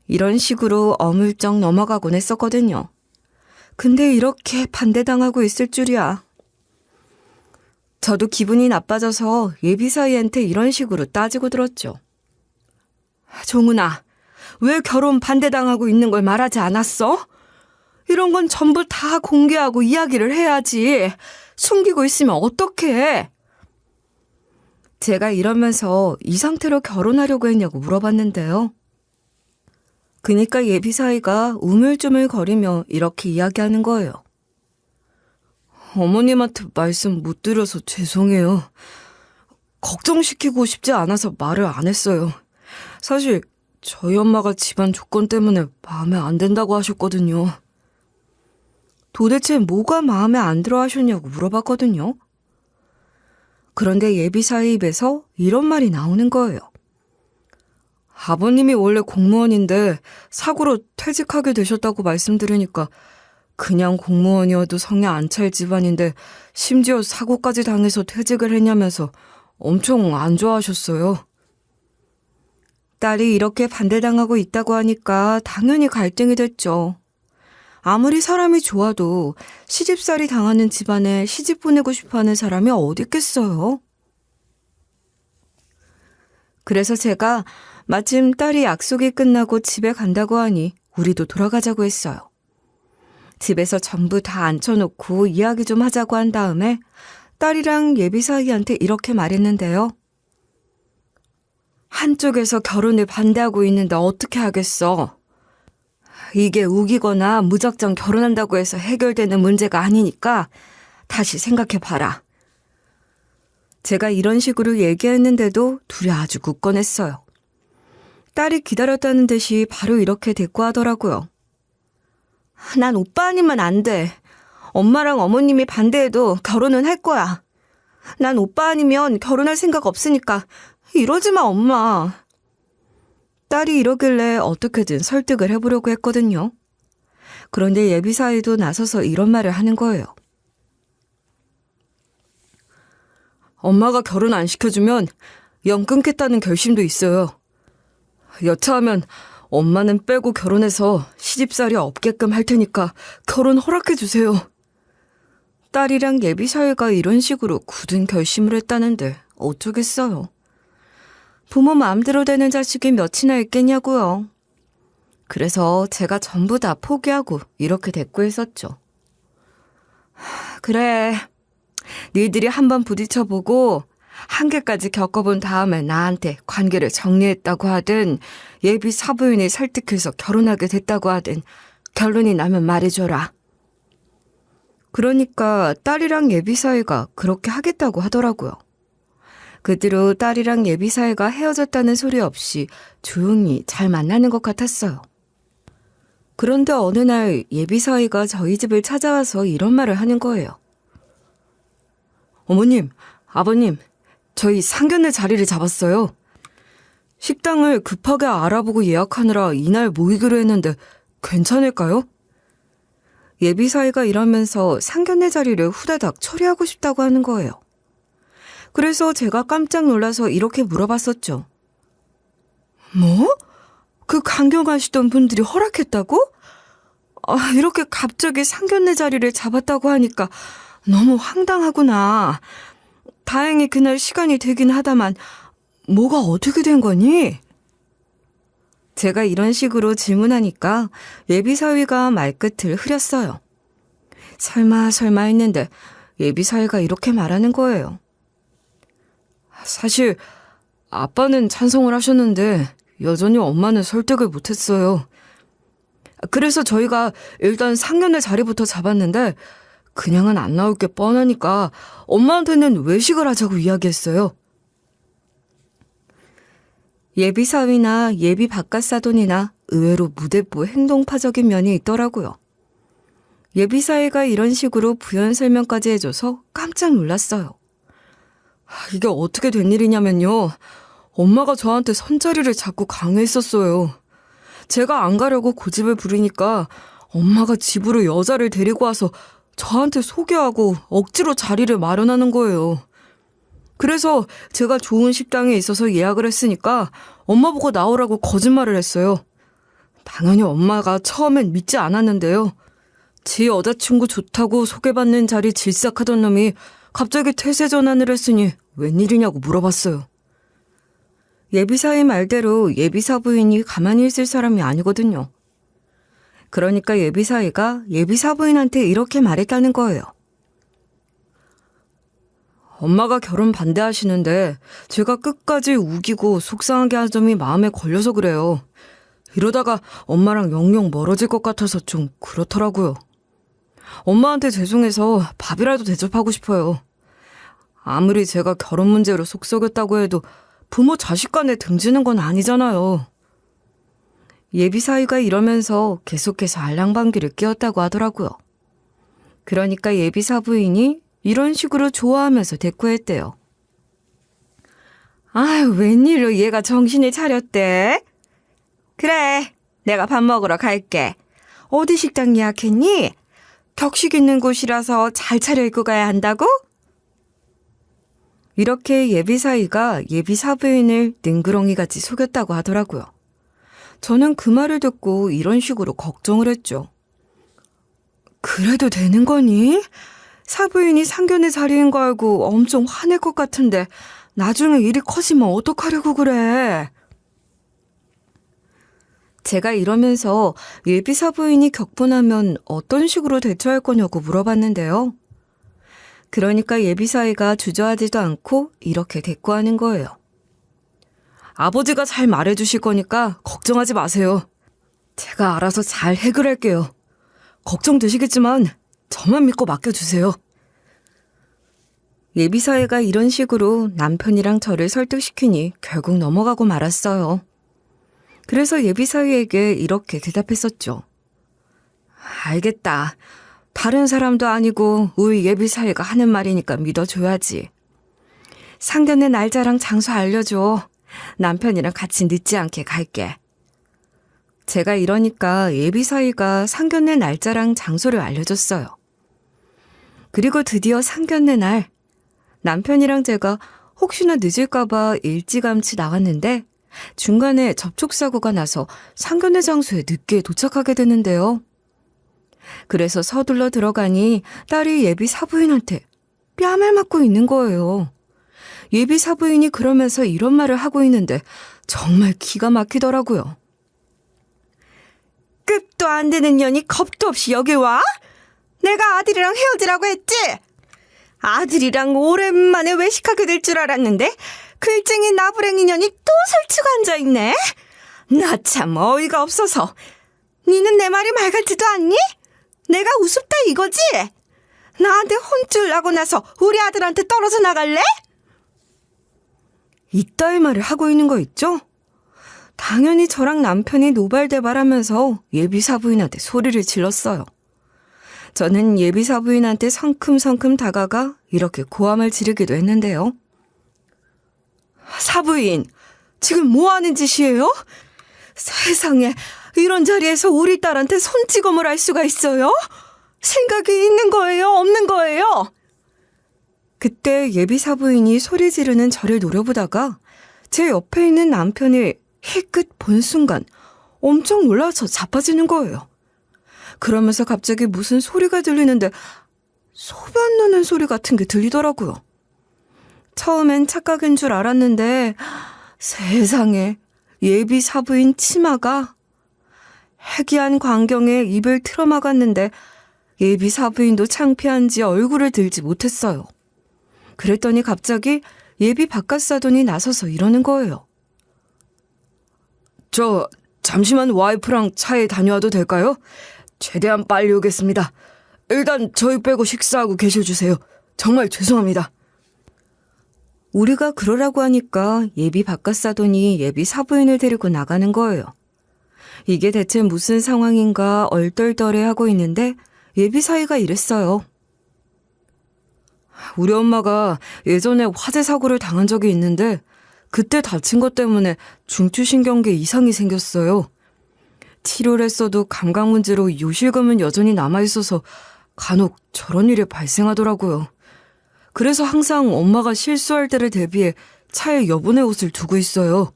이런 식으로 어물쩍 넘어가곤 했었거든요. 근데 이렇게 반대당하고 있을 줄이야. 저도 기분이 나빠져서 예비 사이한테 이런 식으로 따지고 들었죠. 종훈아, 왜 결혼 반대당하고 있는 걸 말하지 않았어? 이런 건 전부 다 공개하고 이야기를 해야지. 숨기고 있으면 어떡해? 제가 이러면서 이 상태로 결혼하려고 했냐고 물어봤는데요. 그니까 예비 사이가 우물쭈물거리며 이렇게 이야기하는 거예요. 어머님한테 말씀 못 드려서 죄송해요. 걱정시키고 싶지 않아서 말을 안 했어요. 사실 저희 엄마가 집안 조건 때문에 마음에 안 든다고 하셨거든요. 도대체 뭐가 마음에 안 들어 하셨냐고 물어봤거든요. 그런데 예비사의 입에서 이런 말이 나오는 거예요. 아버님이 원래 공무원인데 사고로 퇴직하게 되셨다고 말씀드리니까 그냥 공무원이어도 성에 안 찰 집안인데 심지어 사고까지 당해서 퇴직을 했냐면서 엄청 안 좋아하셨어요. 딸이 이렇게 반대당하고 있다고 하니까 당연히 갈등이 됐죠. 아무리 사람이 좋아도 시집살이 당하는 집안에 시집 보내고 싶어하는 사람이 어디 있겠어요. 그래서 제가 마침 딸이 약속이 끝나고 집에 간다고 하니 우리도 돌아가자고 했어요. 집에서 전부 다 앉혀놓고 이야기 좀 하자고 한 다음에 딸이랑 예비사위한테 이렇게 말했는데요. 한쪽에서 결혼을 반대하고 있는데 어떻게 하겠어? 이게 우기거나 무작정 결혼한다고 해서 해결되는 문제가 아니니까 다시 생각해봐라. 제가 이런 식으로 얘기했는데도 둘이 아주 굳건했어요. 딸이 기다렸다는 듯이 바로 이렇게 대꾸하더라고요. 난 오빠 아니면 안 돼. 엄마랑 어머님이 반대해도 결혼은 할 거야. 난 오빠 아니면 결혼할 생각 없으니까 이러지 마, 엄마. 딸이 이러길래 어떻게든 설득을 해보려고 했거든요. 그런데 예비사위도 나서서 이런 말을 하는 거예요. 엄마가 결혼 안 시켜주면 영 끊겠다는 결심도 있어요. 여차하면 엄마는 빼고 결혼해서 시집살이 없게끔 할 테니까 결혼 허락해 주세요. 딸이랑 예비사위가 이런 식으로 굳은 결심을 했다는데 어쩌겠어요. 부모 마음대로 되는 자식이 몇이나 있겠냐고요. 그래서 제가 전부 다 포기하고 이렇게 대꾸했었죠. 그래, 니들이 한번 부딪혀보고 한계까지 겪어본 다음에 나한테 관계를 정리했다고 하든 예비 사부인이 설득해서 결혼하게 됐다고 하든 결론이 나면 말해줘라. 그러니까 딸이랑 예비 사이가 그렇게 하겠다고 하더라고요. 그 뒤로 딸이랑 예비 사이가 헤어졌다는 소리 없이 조용히 잘 만나는 것 같았어요. 그런데 어느 날 예비 사이가 저희 집을 찾아와서 이런 말을 하는 거예요. 어머님, 아버님, 저희 상견례 자리를 잡았어요. 식당을 급하게 알아보고 예약하느라 이날 모이기로 했는데 괜찮을까요? 예비 사이가 이러면서 상견례 자리를 후다닥 처리하고 싶다고 하는 거예요. 그래서 제가 깜짝 놀라서 이렇게 물어봤었죠. 뭐? 그 강경하시던 분들이 허락했다고? 이렇게 갑자기 상견례 자리를 잡았다고 하니까 너무 황당하구나. 다행히 그날 시간이 되긴 하다만 뭐가 어떻게 된 거니? 제가 이런 식으로 질문하니까 예비사위가 말끝을 흐렸어요. 설마 했는데 예비사위가 이렇게 말하는 거예요. 사실 아빠는 찬성을 하셨는데 여전히 엄마는 설득을 못했어요. 그래서 저희가 일단 상견례 자리부터 잡았는데 그냥은 안 나올 게 뻔하니까 엄마한테는 외식을 하자고 이야기했어요. 예비 사위나 예비 바깥사돈이나 의외로 무대뽀 행동파적인 면이 있더라고요. 예비 사위가 이런 식으로 부연 설명까지 해줘서 깜짝 놀랐어요. 이게 어떻게 된 일이냐면요. 엄마가 저한테 선자리를 자꾸 강요했었어요. 제가 안 가려고 고집을 부리니까 엄마가 집으로 여자를 데리고 와서 저한테 소개하고 억지로 자리를 마련하는 거예요. 그래서 제가 좋은 식당에 있어서 예약을 했으니까 엄마 보고 나오라고 거짓말을 했어요. 당연히 엄마가 처음엔 믿지 않았는데요. 지 여자친구 좋다고 소개받는 자리 질싹하던 놈이 갑자기 퇴세 전환을 했으니 웬일이냐고 물어봤어요. 예비사의 말대로 예비사부인이 가만히 있을 사람이 아니거든요. 그러니까 예비사위가 예비사부인한테 이렇게 말했다는 거예요. 엄마가 결혼 반대하시는데 제가 끝까지 우기고 속상하게 한 점이 마음에 걸려서 그래요. 이러다가 엄마랑 영영 멀어질 것 같아서 좀 그렇더라고요. 엄마한테 죄송해서 밥이라도 대접하고 싶어요. 아무리 제가 결혼 문제로 속 썩였다고 해도 부모 자식 간에 등지는 건 아니잖아요. 예비사위가 이러면서 계속해서 알랑방귀를 뀌었다고 하더라고요. 그러니까 예비사부인이 이런 식으로 좋아하면서 대꾸했대요. 아유, 웬일로 얘가 정신을 차렸대? 그래, 내가 밥 먹으러 갈게. 어디 식당 예약했니? 격식 있는 곳이라서 잘 차려입고 가야 한다고? 이렇게 예비사위가 예비사부인을 능그렁이같이 속였다고 하더라고요. 저는 그 말을 듣고 이런 식으로 걱정을 했죠. 그래도 되는 거니? 사부인이 상견례 자리인 거 알고 엄청 화낼 것 같은데 나중에 일이 커지면 어떡하려고 그래? 제가 이러면서 예비사부인이 격분하면 어떤 식으로 대처할 거냐고 물어봤는데요. 그러니까 예비사위가 주저하지도 않고 이렇게 대꾸하는 거예요. 아버지가 잘 말해주실 거니까 걱정하지 마세요. 제가 알아서 잘 해결할게요. 걱정되시겠지만 저만 믿고 맡겨주세요. 예비사위가 이런 식으로 남편이랑 저를 설득시키니 결국 넘어가고 말았어요. 그래서 예비사위에게 이렇게 대답했었죠. 알겠다. 다른 사람도 아니고 우리 예비사위가 하는 말이니까 믿어줘야지. 상견례 날짜랑 장소 알려줘. 남편이랑 같이 늦지 않게 갈게. 제가 이러니까 예비사위가 상견례 날짜랑 장소를 알려줬어요. 그리고 드디어 상견례 날 남편이랑 제가 혹시나 늦을까봐 일찌감치 나갔는데 중간에 접촉사고가 나서 상견례 장소에 늦게 도착하게 되는데요. 그래서 서둘러 들어가니 딸이 예비 사부인한테 뺨을 맞고 있는 거예요. 예비 사부인이 그러면서 이런 말을 하고 있는데 정말 기가 막히더라고요. 끝도 안 되는 년이 겁도 없이 여기 와? 내가 아들이랑 헤어지라고 했지? 아들이랑 오랜만에 외식하게 될 줄 알았는데 글쟁이 나부랭이 년이 또 설치고 앉아있네? 나 참 어이가 없어서. 니는 내 말이 말 같지도 않니? 내가 우습다 이거지? 나한테 혼쭐 나고 나서 우리 아들한테 떨어져 나갈래? 이따위 말을 하고 있는 거 있죠? 당연히 저랑 남편이 노발대발하면서 예비사부인한테 소리를 질렀어요. 저는 예비사부인한테 성큼성큼 다가가 이렇게 고함을 지르기도 했는데요. 사부인, 지금 뭐 하는 짓이에요? 세상에, 이런 자리에서 우리 딸한테 손찌검을 할 수가 있어요? 생각이 있는 거예요? 없는 거예요? 그때 예비사부인이 소리 지르는 저를 노려보다가 제 옆에 있는 남편이 힐끗 본 순간 엄청 놀라서 자빠지는 거예요. 그러면서 갑자기 무슨 소리가 들리는데 소변 누는 소리 같은 게 들리더라고요. 처음엔 착각인 줄 알았는데 세상에 예비 사부인 치마가 해기한 광경에 입을 틀어막았는데 예비 사부인도 창피한지 얼굴을 들지 못했어요. 그랬더니 갑자기 예비 바깥사돈이 나서서 이러는 거예요. 저 잠시만 와이프랑 차에 다녀와도 될까요? 최대한 빨리 오겠습니다. 일단 저희 빼고 식사하고 계셔주세요. 정말 죄송합니다. 우리가 그러라고 하니까 예비 바깥사돈이 예비 사부인을 데리고 나가는 거예요. 이게 대체 무슨 상황인가 얼떨떨해하고 있는데 예비 사위가 이랬어요. 우리 엄마가 예전에 화재 사고를 당한 적이 있는데 그때 다친 것 때문에 중추신경계 이상이 생겼어요. 치료를 했어도 감각 문제로 요실금은 여전히 남아있어서 간혹 저런 일이 발생하더라고요. 그래서 항상 엄마가 실수할 때를 대비해 차에 여분의 옷을 두고 있어요.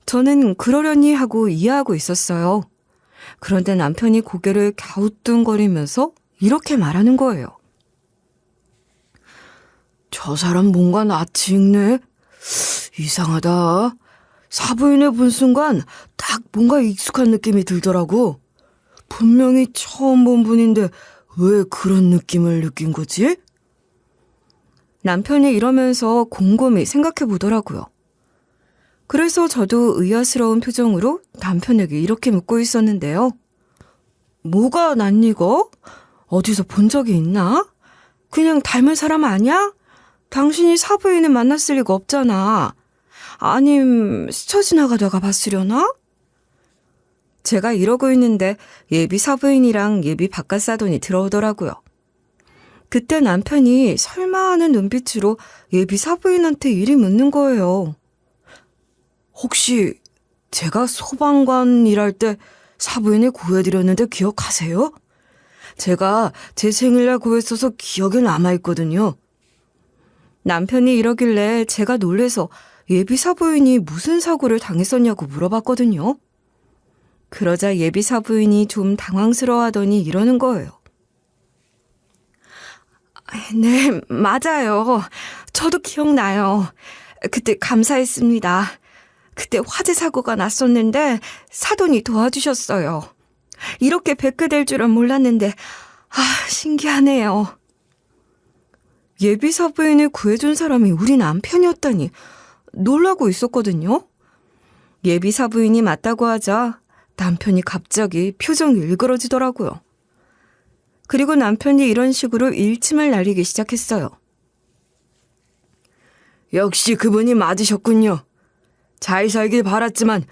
저는 그러려니 하고 이해하고 있었어요. 그런데 남편이 고개를 갸우뚱거리면서 이렇게 말하는 거예요. 저 사람 뭔가 낯이 익네. 이상하다. 사부인을 본 순간 딱 뭔가 익숙한 느낌이 들더라고. 분명히 처음 본 분인데 왜 그런 느낌을 느낀 거지? 남편이 이러면서 곰곰이 생각해 보더라고요. 그래서 저도 의아스러운 표정으로 남편에게 이렇게 묻고 있었는데요. 뭐가 낯익어? 어디서 본 적이 있나? 그냥 닮은 사람 아니야? 당신이 사부인을 만났을 리가 없잖아. 아님 스쳐 지나가다가 봤으려나? 제가 이러고 있는데 예비 사부인이랑 예비 바깥사돈이 들어오더라고요. 그때 남편이 설마 하는 눈빛으로 예비 사부인한테 일이 묻는 거예요. 혹시 제가 소방관 일할 때 사부인을 구해드렸는데 기억하세요? 제가 제 생일날 구했어서 기억에 남아있거든요. 남편이 이러길래 제가 놀래서 예비 사부인이 무슨 사고를 당했었냐고 물어봤거든요. 그러자 예비 사부인이 좀 당황스러워하더니 이러는 거예요. 네, 맞아요. 저도 기억나요. 그때 감사했습니다. 그때 화재 사고가 났었는데 사돈이 도와주셨어요. 이렇게 뵙게 될 줄은 몰랐는데 신기하네요. 예비 사부인을 구해준 사람이 우리 남편이었다니 놀라고 있었거든요. 예비 사부인이 맞다고 하자 남편이 갑자기 표정이 일그러지더라고요. 그리고 남편이 이런 식으로 일침을 날리기 시작했어요. 역시 그분이 맞으셨군요. 잘 살길 바랐지만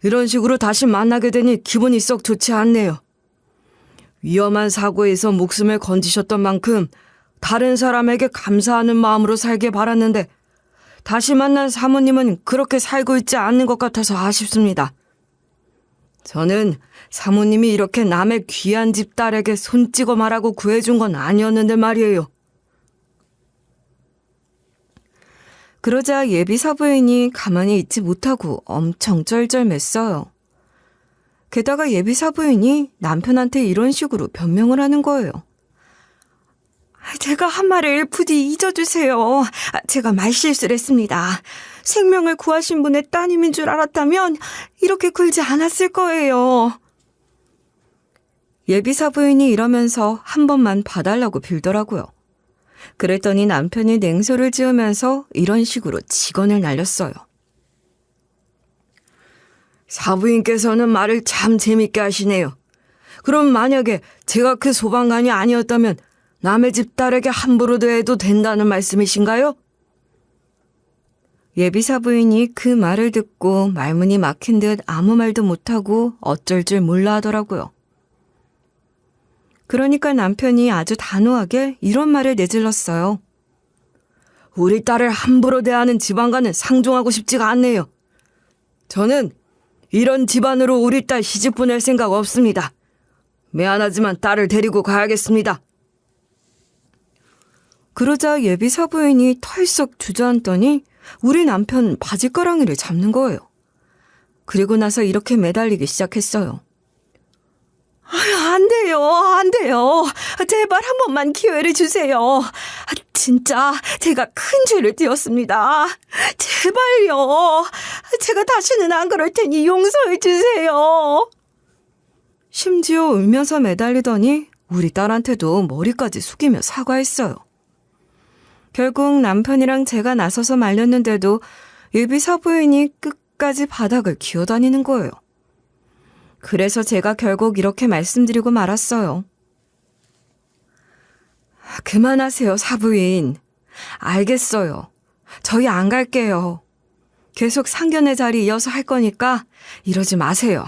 이런 식으로 다시 만나게 되니 기분이 썩 좋지 않네요. 위험한 사고에서 목숨을 건지셨던 만큼 다른 사람에게 감사하는 마음으로 살길 바랐는데 다시 만난 사모님은 그렇게 살고 있지 않는 것 같아서 아쉽습니다. 저는 사모님이 이렇게 남의 귀한 집 딸에게 손찌검 하라고 구해준 건 아니었는데 말이에요. 그러자 예비 사부인이 가만히 있지 못하고 엄청 쩔쩔맸어요. 게다가 예비 사부인이 남편한테 이런 식으로 변명을 하는 거예요. 제가 한 말을 부디 잊어주세요. 제가 말실수를 했습니다. 생명을 구하신 분의 따님인 줄 알았다면 이렇게 굴지 않았을 거예요. 예비 사부인이 이러면서 한 번만 봐달라고 빌더라고요. 그랬더니 남편이 냉소를 지으면서 이런 식으로 직언을 날렸어요. 사부인께서는 말을 참 재밌게 하시네요. 그럼 만약에 제가 그 소방관이 아니었다면 남의 집 딸에게 함부로 대해도 된다는 말씀이신가요? 예비사 부인이 그 말을 듣고 말문이 막힌 듯 아무 말도 못하고 어쩔 줄 몰라 하더라고요. 그러니까 남편이 아주 단호하게 이런 말을 내질렀어요. 우리 딸을 함부로 대하는 집안과는 상종하고 싶지가 않네요. 저는 이런 집안으로 우리 딸 시집 보낼 생각 없습니다. 미안하지만 딸을 데리고 가야겠습니다. 그러자 예비사 부인이 털썩 주저앉더니 우리 남편 바지가랑이를 잡는 거예요. 그리고 나서 이렇게 매달리기 시작했어요. 안 돼요, 안 돼요. 제발 한 번만 기회를 주세요. 진짜 제가 큰 죄를 띄었습니다. 제발요. 제가 다시는 안 그럴 테니 용서해 주세요. 심지어 울면서 매달리더니 우리 딸한테도 머리까지 숙이며 사과했어요. 결국 남편이랑 제가 나서서 말렸는데도 예비사 부인이 끝까지 바닥을 기어다니는 거예요. 그래서 제가 결국 이렇게 말씀드리고 말았어요. 그만하세요, 사부인. 알겠어요. 저희 안 갈게요. 계속 상견례 자리 이어서 할 거니까 이러지 마세요.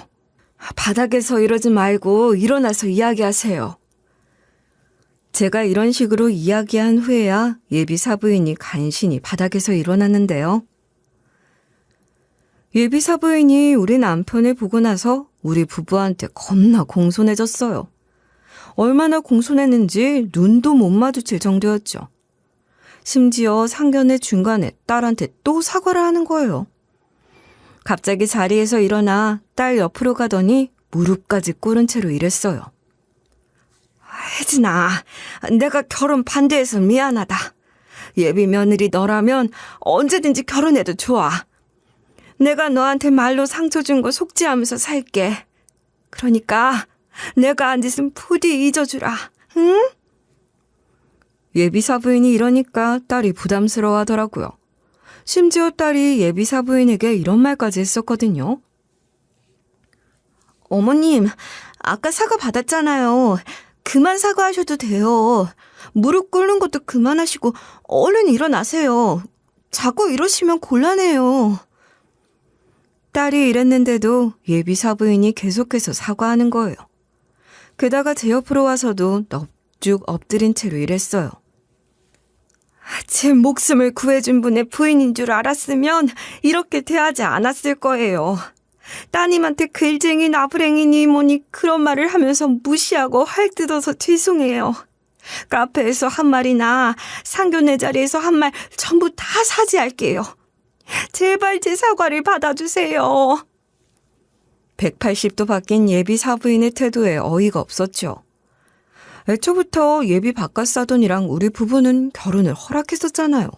바닥에서 이러지 말고 일어나서 이야기하세요. 제가 이런 식으로 이야기한 후에야 예비 사부인이 간신히 바닥에서 일어났는데요. 예비 사부인이 우리 남편을 보고 나서 우리 부부한테 겁나 공손해졌어요. 얼마나 공손했는지 눈도 못 마주칠 정도였죠. 심지어 상견례 중간에 딸한테 또 사과를 하는 거예요. 갑자기 자리에서 일어나 딸 옆으로 가더니 무릎까지 꿇은 채로 이랬어요. 혜진아, 내가 결혼 반대해서 미안하다. 예비 며느리 너라면 언제든지 결혼해도 좋아. 내가 너한테 말로 상처 준 거 속죄하면서 살게. 그러니까 내가 한 짓은 부디 잊어주라. 응? 예비사 부인이 이러니까 딸이 부담스러워하더라고요. 심지어 딸이 예비사 부인에게 이런 말까지 했었거든요. 어머님, 아까 사과 받았잖아요. 그만 사과하셔도 돼요. 무릎 꿇는 것도 그만하시고 얼른 일어나세요. 자꾸 이러시면 곤란해요. 딸이 이랬는데도 예비사 부인이 계속해서 사과하는 거예요. 게다가 제 옆으로 와서도 넙죽 엎드린 채로 이랬어요. 제 목숨을 구해준 분의 부인인 줄 알았으면 이렇게 대하지 않았을 거예요. 따님한테 글쟁이 나부랭이니 뭐니 그런 말을 하면서 무시하고 헐뜯어서 죄송해요. 카페에서 한 말이나 상견례 자리에서 한 말 전부 다 사죄할게요. 제발 제 사과를 받아주세요. 180도 바뀐 예비 사부인의 태도에 어이가 없었죠. 애초부터 예비 바깥사돈이랑 우리 부부는 결혼을 허락했었잖아요.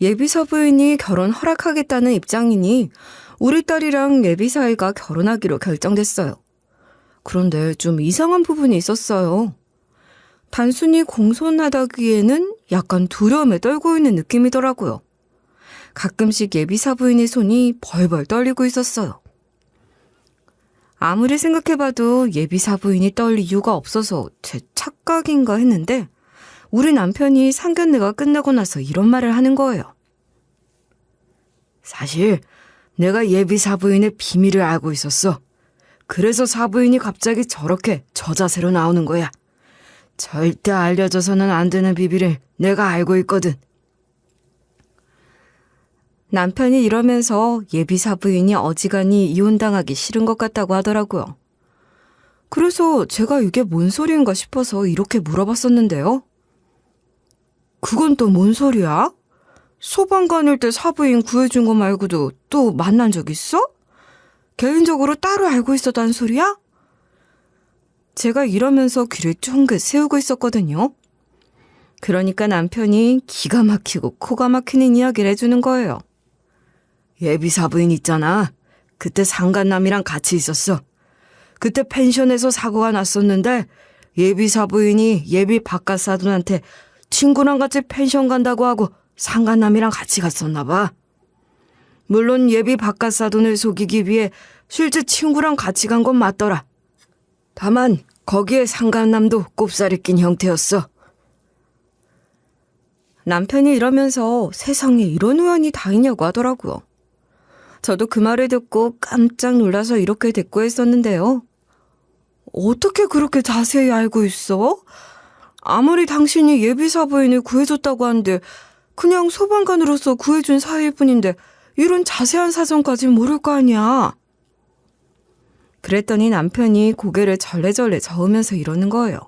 예비 사부인이 결혼 허락하겠다는 입장이니 우리 딸이랑 예비 사이가 결혼하기로 결정됐어요. 그런데 좀 이상한 부분이 있었어요. 단순히 공손하다기에는 약간 두려움에 떨고 있는 느낌이더라고요. 가끔씩 예비 사부인의 손이 벌벌 떨리고 있었어요. 아무리 생각해봐도 예비 사부인이 떨 이유가 없어서 제 착각인가 했는데 우리 남편이 상견례가 끝나고 나서 이런 말을 하는 거예요. 사실 내가 예비 사부인의 비밀을 알고 있었어. 그래서 사부인이 갑자기 저렇게 저자세로 나오는 거야. 절대 알려져서는 안 되는 비밀을 내가 알고 있거든. 남편이 이러면서 예비 사부인이 어지간히 이혼당하기 싫은 것 같다고 하더라고요. 그래서 제가 이게 뭔 소리인가 싶어서 이렇게 물어봤었는데요. 그건 또 뭔 소리야? 소방관일 때 사부인 구해준 거 말고도 또 만난 적 있어? 개인적으로 따로 알고 있었다는 소리야? 제가 이러면서 귀를 쫑긋 세우고 있었거든요. 그러니까 남편이 기가 막히고 코가 막히는 이야기를 해주는 거예요. 예비 사부인 있잖아. 그때 상간남이랑 같이 있었어. 그때 펜션에서 사고가 났었는데 예비 사부인이 예비 바깥사돈한테 친구랑 같이 펜션 간다고 하고 상간남이랑 같이 갔었나 봐. 물론 예비 바깥사돈을 속이기 위해 실제 친구랑 같이 간 건 맞더라. 다만 거기에 상간남도 꼽살이 낀 형태였어. 남편이 이러면서 세상에 이런 우연이 다 있냐고 하더라고요. 저도 그 말을 듣고 깜짝 놀라서 이렇게 대꾸했었는데요. 어떻게 그렇게 자세히 알고 있어? 아무리 당신이 예비사부인을 구해줬다고 하는데 그냥 소방관으로서 구해준 사이일 뿐인데 이런 자세한 사정까진 모를 거 아니야. 그랬더니 남편이 고개를 절레절레 저으면서 이러는 거예요.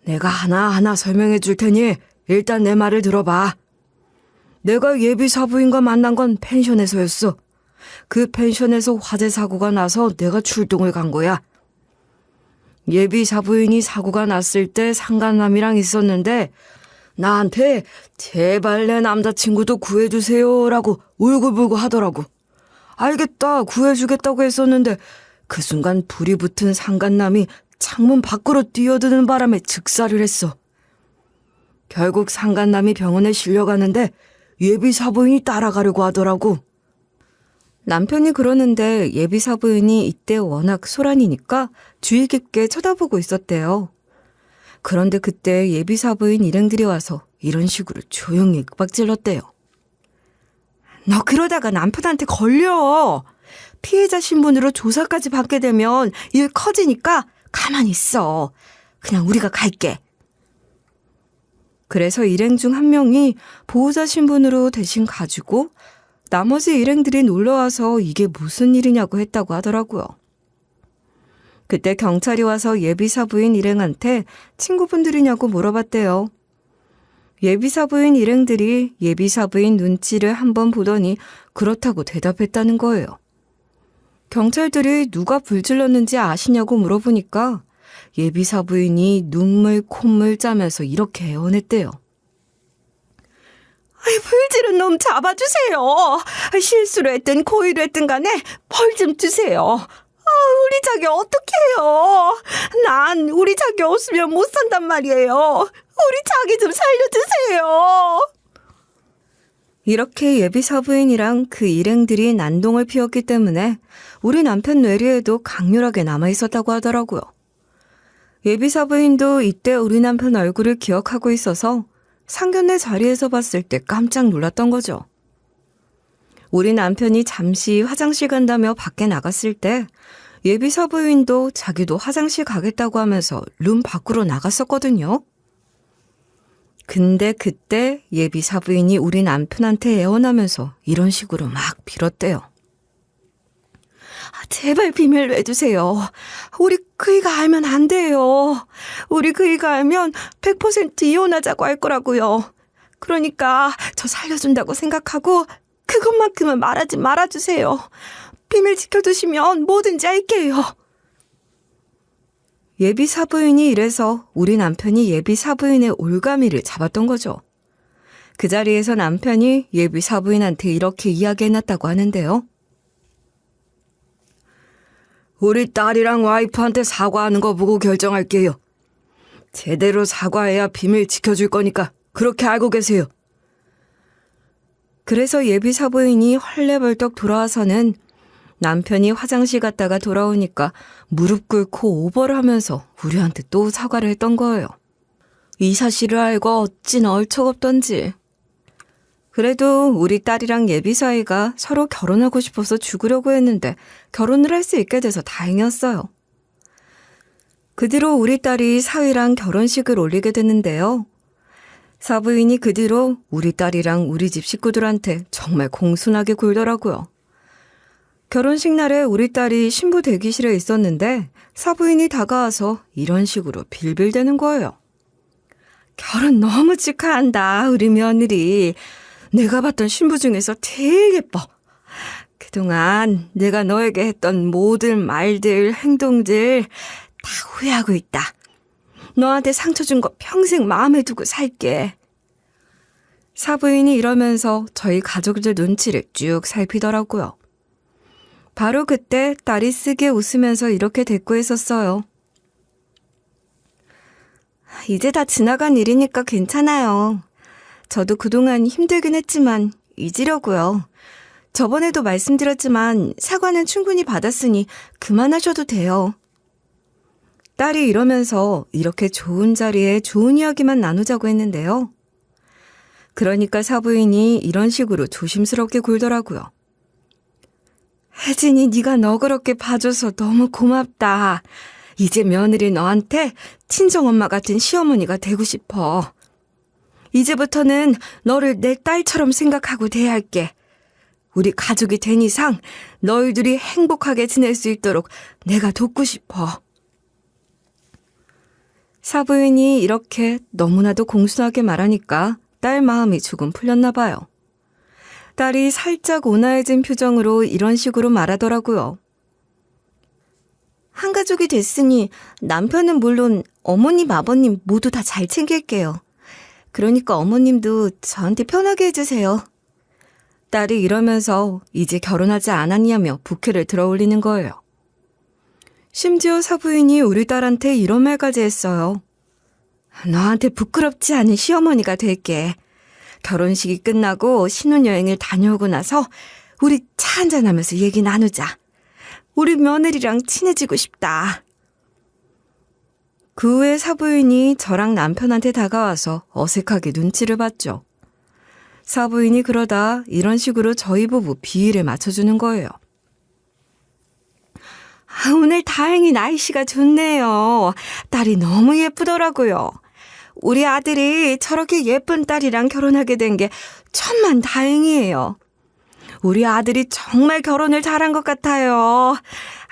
내가 하나하나 설명해 줄 테니 일단 내 말을 들어봐. 내가 예비사부인과 만난 건 펜션에서였어. 그 펜션에서 화재 사고가 나서 내가 출동을 간 거야. 예비사부인이 사고가 났을 때 상간남이랑 있었는데 나한테 제발 내 남자친구도 구해주세요라고 울고불고 하더라고. 알겠다, 구해주겠다고 했었는데 그 순간 불이 붙은 상간남이 창문 밖으로 뛰어드는 바람에 즉사를 했어. 결국 상간남이 병원에 실려가는데 예비사부인이 따라가려고 하더라고. 남편이 그러는데 예비사부인이 이때 워낙 소란이니까 주의 깊게 쳐다보고 있었대요. 그런데 그때 예비사부인 일행들이 와서 이런 식으로 조용히 윽박질렀대요. 너 그러다가 남편한테 걸려. 피해자 신분으로 조사까지 받게 되면 일 커지니까 가만히 있어. 그냥 우리가 갈게. 그래서 일행 중 한 명이 보호자 신분으로 대신 가지고 나머지 일행들이 놀러와서 이게 무슨 일이냐고 했다고 하더라고요. 그때 경찰이 와서 예비사부인 일행한테 친구분들이냐고 물어봤대요. 예비사부인 일행들이 예비사부인 눈치를 한번 보더니 그렇다고 대답했다는 거예요. 경찰들이 누가 불질렀는지 아시냐고 물어보니까 예비사부인이 눈물 콧물 짜면서 이렇게 애원했대요. 불지른 놈 잡아주세요. 실수로 했든 고의로 했든 간에 벌 좀 주세요. 우리 자기 어떡해요. 난 우리 자기 없으면 못 산단 말이에요. 우리 자기 좀 살려주세요. 이렇게 예비사부인이랑 그 일행들이 난동을 피웠기 때문에 우리 남편 뇌리에도 강렬하게 남아있었다고 하더라고요. 예비사부인도 이때 우리 남편 얼굴을 기억하고 있어서 상견례 자리에서 봤을 때 깜짝 놀랐던 거죠. 우리 남편이 잠시 화장실 간다며 밖에 나갔을 때 예비사부인도 자기도 화장실 가겠다고 하면서 룸 밖으로 나갔었거든요. 근데 그때 예비사부인이 우리 남편한테 애원하면서 이런 식으로 막 빌었대요. 제발 비밀로 해주세요. 우리 그이가 알면 안 돼요. 우리 그이가 알면 100% 이혼하자고 할 거라고요. 그러니까 저 살려준다고 생각하고 그것만큼은 말하지 말아주세요. 비밀 지켜두시면 뭐든지 할게요. 예비사부인이 이래서 우리 남편이 예비사부인의 올가미를 잡았던 거죠. 그 자리에서 남편이 예비사부인한테 이렇게 이야기해놨다고 하는데요. 우리 딸이랑 와이프한테 사과하는 거 보고 결정할게요. 제대로 사과해야 비밀 지켜줄 거니까 그렇게 알고 계세요. 그래서 예비사부인이 헐레벌떡 돌아와서는 남편이 화장실 갔다가 돌아오니까 무릎 꿇고 오버를 하면서 우리한테 또 사과를 했던 거예요. 이 사실을 알고 어찌나 얼척없던지. 그래도 우리 딸이랑 예비 사이가 서로 결혼하고 싶어서 죽으려고 했는데 결혼을 할 수 있게 돼서 다행이었어요. 그 뒤로 우리 딸이 사위랑 결혼식을 올리게 됐는데요. 사부인이 그 뒤로 우리 딸이랑 우리 집 식구들한테 정말 공손하게 굴더라고요. 결혼식 날에 우리 딸이 신부 대기실에 있었는데 사부인이 다가와서 이런 식으로 빌빌대는 거예요. 결혼 너무 축하한다, 우리 며느리. 내가 봤던 신부 중에서 제일 예뻐. 그동안 내가 너에게 했던 모든 말들, 행동들 다 후회하고 있다. 너한테 상처 준 거 평생 마음에 두고 살게. 사부인이 이러면서 저희 가족들 눈치를 쭉 살피더라고요. 바로 그때 딸이 쓰게 웃으면서 이렇게 대꾸했었어요. 이제 다 지나간 일이니까 괜찮아요. 저도 그동안 힘들긴 했지만 잊으려고요. 저번에도 말씀드렸지만 사과는 충분히 받았으니 그만하셔도 돼요. 딸이 이러면서 이렇게 좋은 자리에 좋은 이야기만 나누자고 했는데요. 그러니까 사부인이 이런 식으로 조심스럽게 굴더라고요. 혜진이 네가 너그럽게 봐줘서 너무 고맙다. 이제 며느리 너한테 친정엄마 같은 시어머니가 되고 싶어. 이제부터는 너를 내 딸처럼 생각하고 대할게. 우리 가족이 된 이상 너희들이 행복하게 지낼 수 있도록 내가 돕고 싶어. 사부인이 이렇게 너무나도 공손하게 말하니까 딸 마음이 조금 풀렸나 봐요. 딸이 살짝 온화해진 표정으로 이런 식으로 말하더라고요. 한 가족이 됐으니 남편은 물론 어머님, 아버님 모두 다 잘 챙길게요. 그러니까 어머님도 저한테 편하게 해주세요. 딸이 이러면서 이제 결혼하지 않았냐며 부케를 들어 올리는 거예요. 심지어 사부인이 우리 딸한테 이런 말까지 했어요. 너한테 부끄럽지 않은 시어머니가 될게. 결혼식이 끝나고 신혼여행을 다녀오고 나서 우리 차 한잔하면서 얘기 나누자. 우리 며느리랑 친해지고 싶다. 그 후에 사부인이 저랑 남편한테 다가와서 어색하게 눈치를 봤죠. 사부인이 그러다 이런 식으로 저희 부부 비위를 맞춰주는 거예요. 오늘 다행히 날씨가 좋네요. 딸이 너무 예쁘더라고요. 우리 아들이 저렇게 예쁜 딸이랑 결혼하게 된 게 천만 다행이에요. 우리 아들이 정말 결혼을 잘한 것 같아요.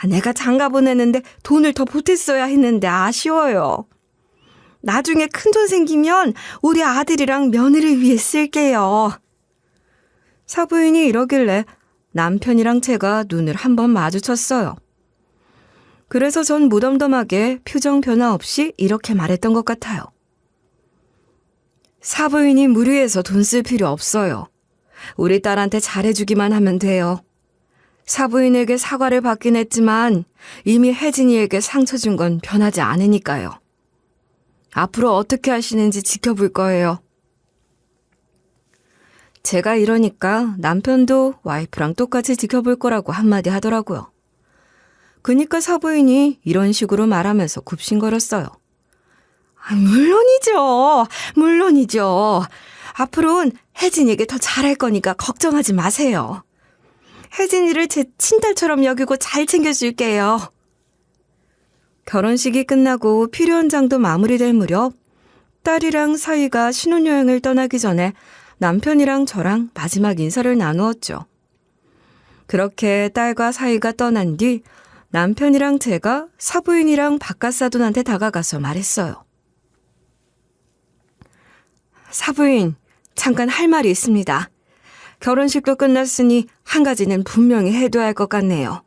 내가 장가 보내는데 돈을 더 보탰어야 했는데 아쉬워요. 나중에 큰돈 생기면 우리 아들이랑 며느리를 위해 쓸게요. 사부인이 이러길래 남편이랑 제가 눈을 한번 마주쳤어요. 그래서 전 무덤덤하게 표정 변화 없이 이렇게 말했던 것 같아요. 사부인이 무리해서 돈 쓸 필요 없어요. 우리 딸한테 잘해주기만 하면 돼요. 사부인에게 사과를 받긴 했지만 이미 혜진이에게 상처 준 건 변하지 않으니까요. 앞으로 어떻게 하시는지 지켜볼 거예요. 제가 이러니까 남편도 와이프랑 똑같이 지켜볼 거라고 한마디 하더라고요. 그니까 사부인이 이런 식으로 말하면서 굽신거렸어요. 물론이죠. 물론이죠. 앞으로는 혜진이에게 더 잘할 거니까 걱정하지 마세요. 혜진이를 제 친딸처럼 여기고 잘 챙겨줄게요. 결혼식이 끝나고 필요한 장도 마무리될 무렵 딸이랑 사이가 신혼여행을 떠나기 전에 남편이랑 저랑 마지막 인사를 나누었죠. 그렇게 딸과 사이가 떠난 뒤 남편이랑 제가 사부인이랑 바깥사돈한테 다가가서 말했어요. 사부인, 잠깐 할 말이 있습니다. 결혼식도 끝났으니 한 가지는 분명히 해둬야 할 것 같네요.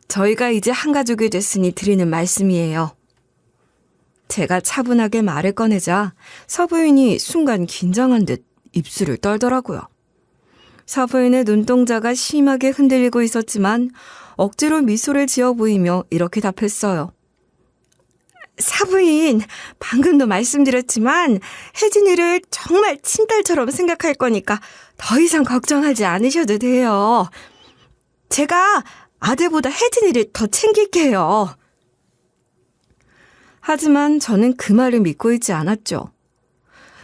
저희가 이제 한 가족이 됐으니 드리는 말씀이에요. 제가 차분하게 말을 꺼내자 사부인이 순간 긴장한 듯 입술을 떨더라고요. 사부인의 눈동자가 심하게 흔들리고 있었지만 억지로 미소를 지어 보이며 이렇게 답했어요. 사부인, 방금도 말씀드렸지만 혜진이를 정말 친딸처럼 생각할 거니까 더 이상 걱정하지 않으셔도 돼요. 제가 아들보다 혜진이를 더 챙길게요. 하지만 저는 그 말을 믿고 있지 않았죠.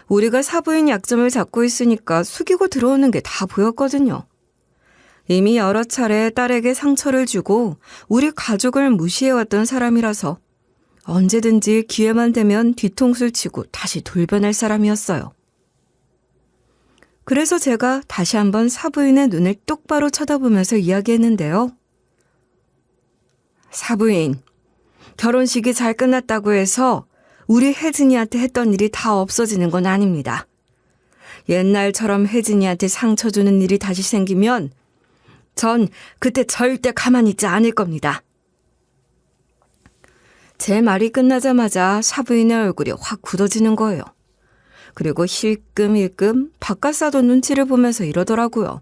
우리가 사부인 약점을 잡고 있으니까 숙이고 들어오는 게 다 보였거든요. 이미 여러 차례 딸에게 상처를 주고 우리 가족을 무시해왔던 사람이라서 언제든지 기회만 되면 뒤통수를 치고 다시 돌변할 사람이었어요. 그래서 제가 다시 한번 사부인의 눈을 똑바로 쳐다보면서 이야기했는데요. 사부인, 결혼식이 잘 끝났다고 해서 우리 혜진이한테 했던 일이 다 없어지는 건 아닙니다. 옛날처럼 혜진이한테 상처 주는 일이 다시 생기면 전 그때 절대 가만히 있지 않을 겁니다. 제 말이 끝나자마자 사부인의 얼굴이 확 굳어지는 거예요. 그리고 힐끔힐끔 바깥사돈 눈치를 보면서 이러더라고요.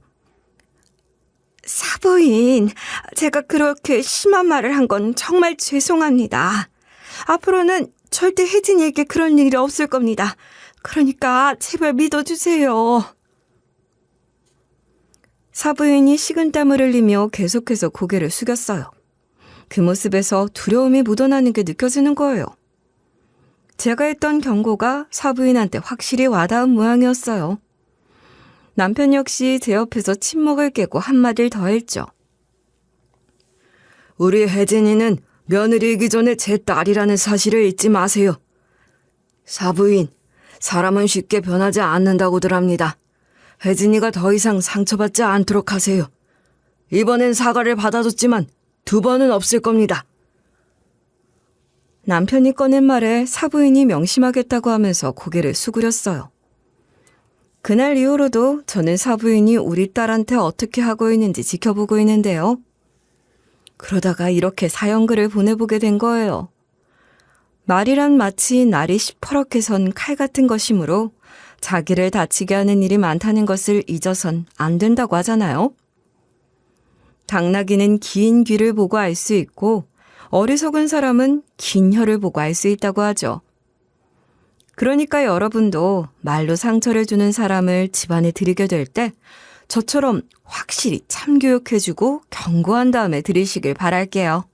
사부인, 제가 그렇게 심한 말을 한 건 정말 죄송합니다. 앞으로는 절대 혜진이에게 그런 일이 없을 겁니다. 그러니까 제발 믿어주세요. 사부인이 식은땀을 흘리며 계속해서 고개를 숙였어요. 그 모습에서 두려움이 묻어나는 게 느껴지는 거예요. 제가 했던 경고가 사부인한테 확실히 와닿은 모양이었어요. 남편 역시 제 옆에서 침묵을 깨고 한마디를 더 했죠. 우리 혜진이는 며느리이기 전에 제 딸이라는 사실을 잊지 마세요. 사부인, 사람은 쉽게 변하지 않는다고들 합니다. 혜진이가 더 이상 상처받지 않도록 하세요. 이번엔 사과를 받아줬지만 2번은 없을 겁니다. 남편이 꺼낸 말에 사부인이 명심하겠다고 하면서 고개를 수그렸어요. 그날 이후로도 저는 사부인이 우리 딸한테 어떻게 하고 있는지 지켜보고 있는데요. 그러다가 이렇게 사연글을 보내보게 된 거예요. 말이란 마치 날이 시퍼렇게 선 칼 같은 것이므로 자기를 다치게 하는 일이 많다는 것을 잊어선 안 된다고 하잖아요. 당나귀는 긴 귀를 보고 알 수 있고 어리석은 사람은 긴 혀를 보고 알 수 있다고 하죠. 그러니까 여러분도 말로 상처를 주는 사람을 집안에 들이게 될 때 저처럼 확실히 참교육해주고 경고한 다음에 들이시길 바랄게요.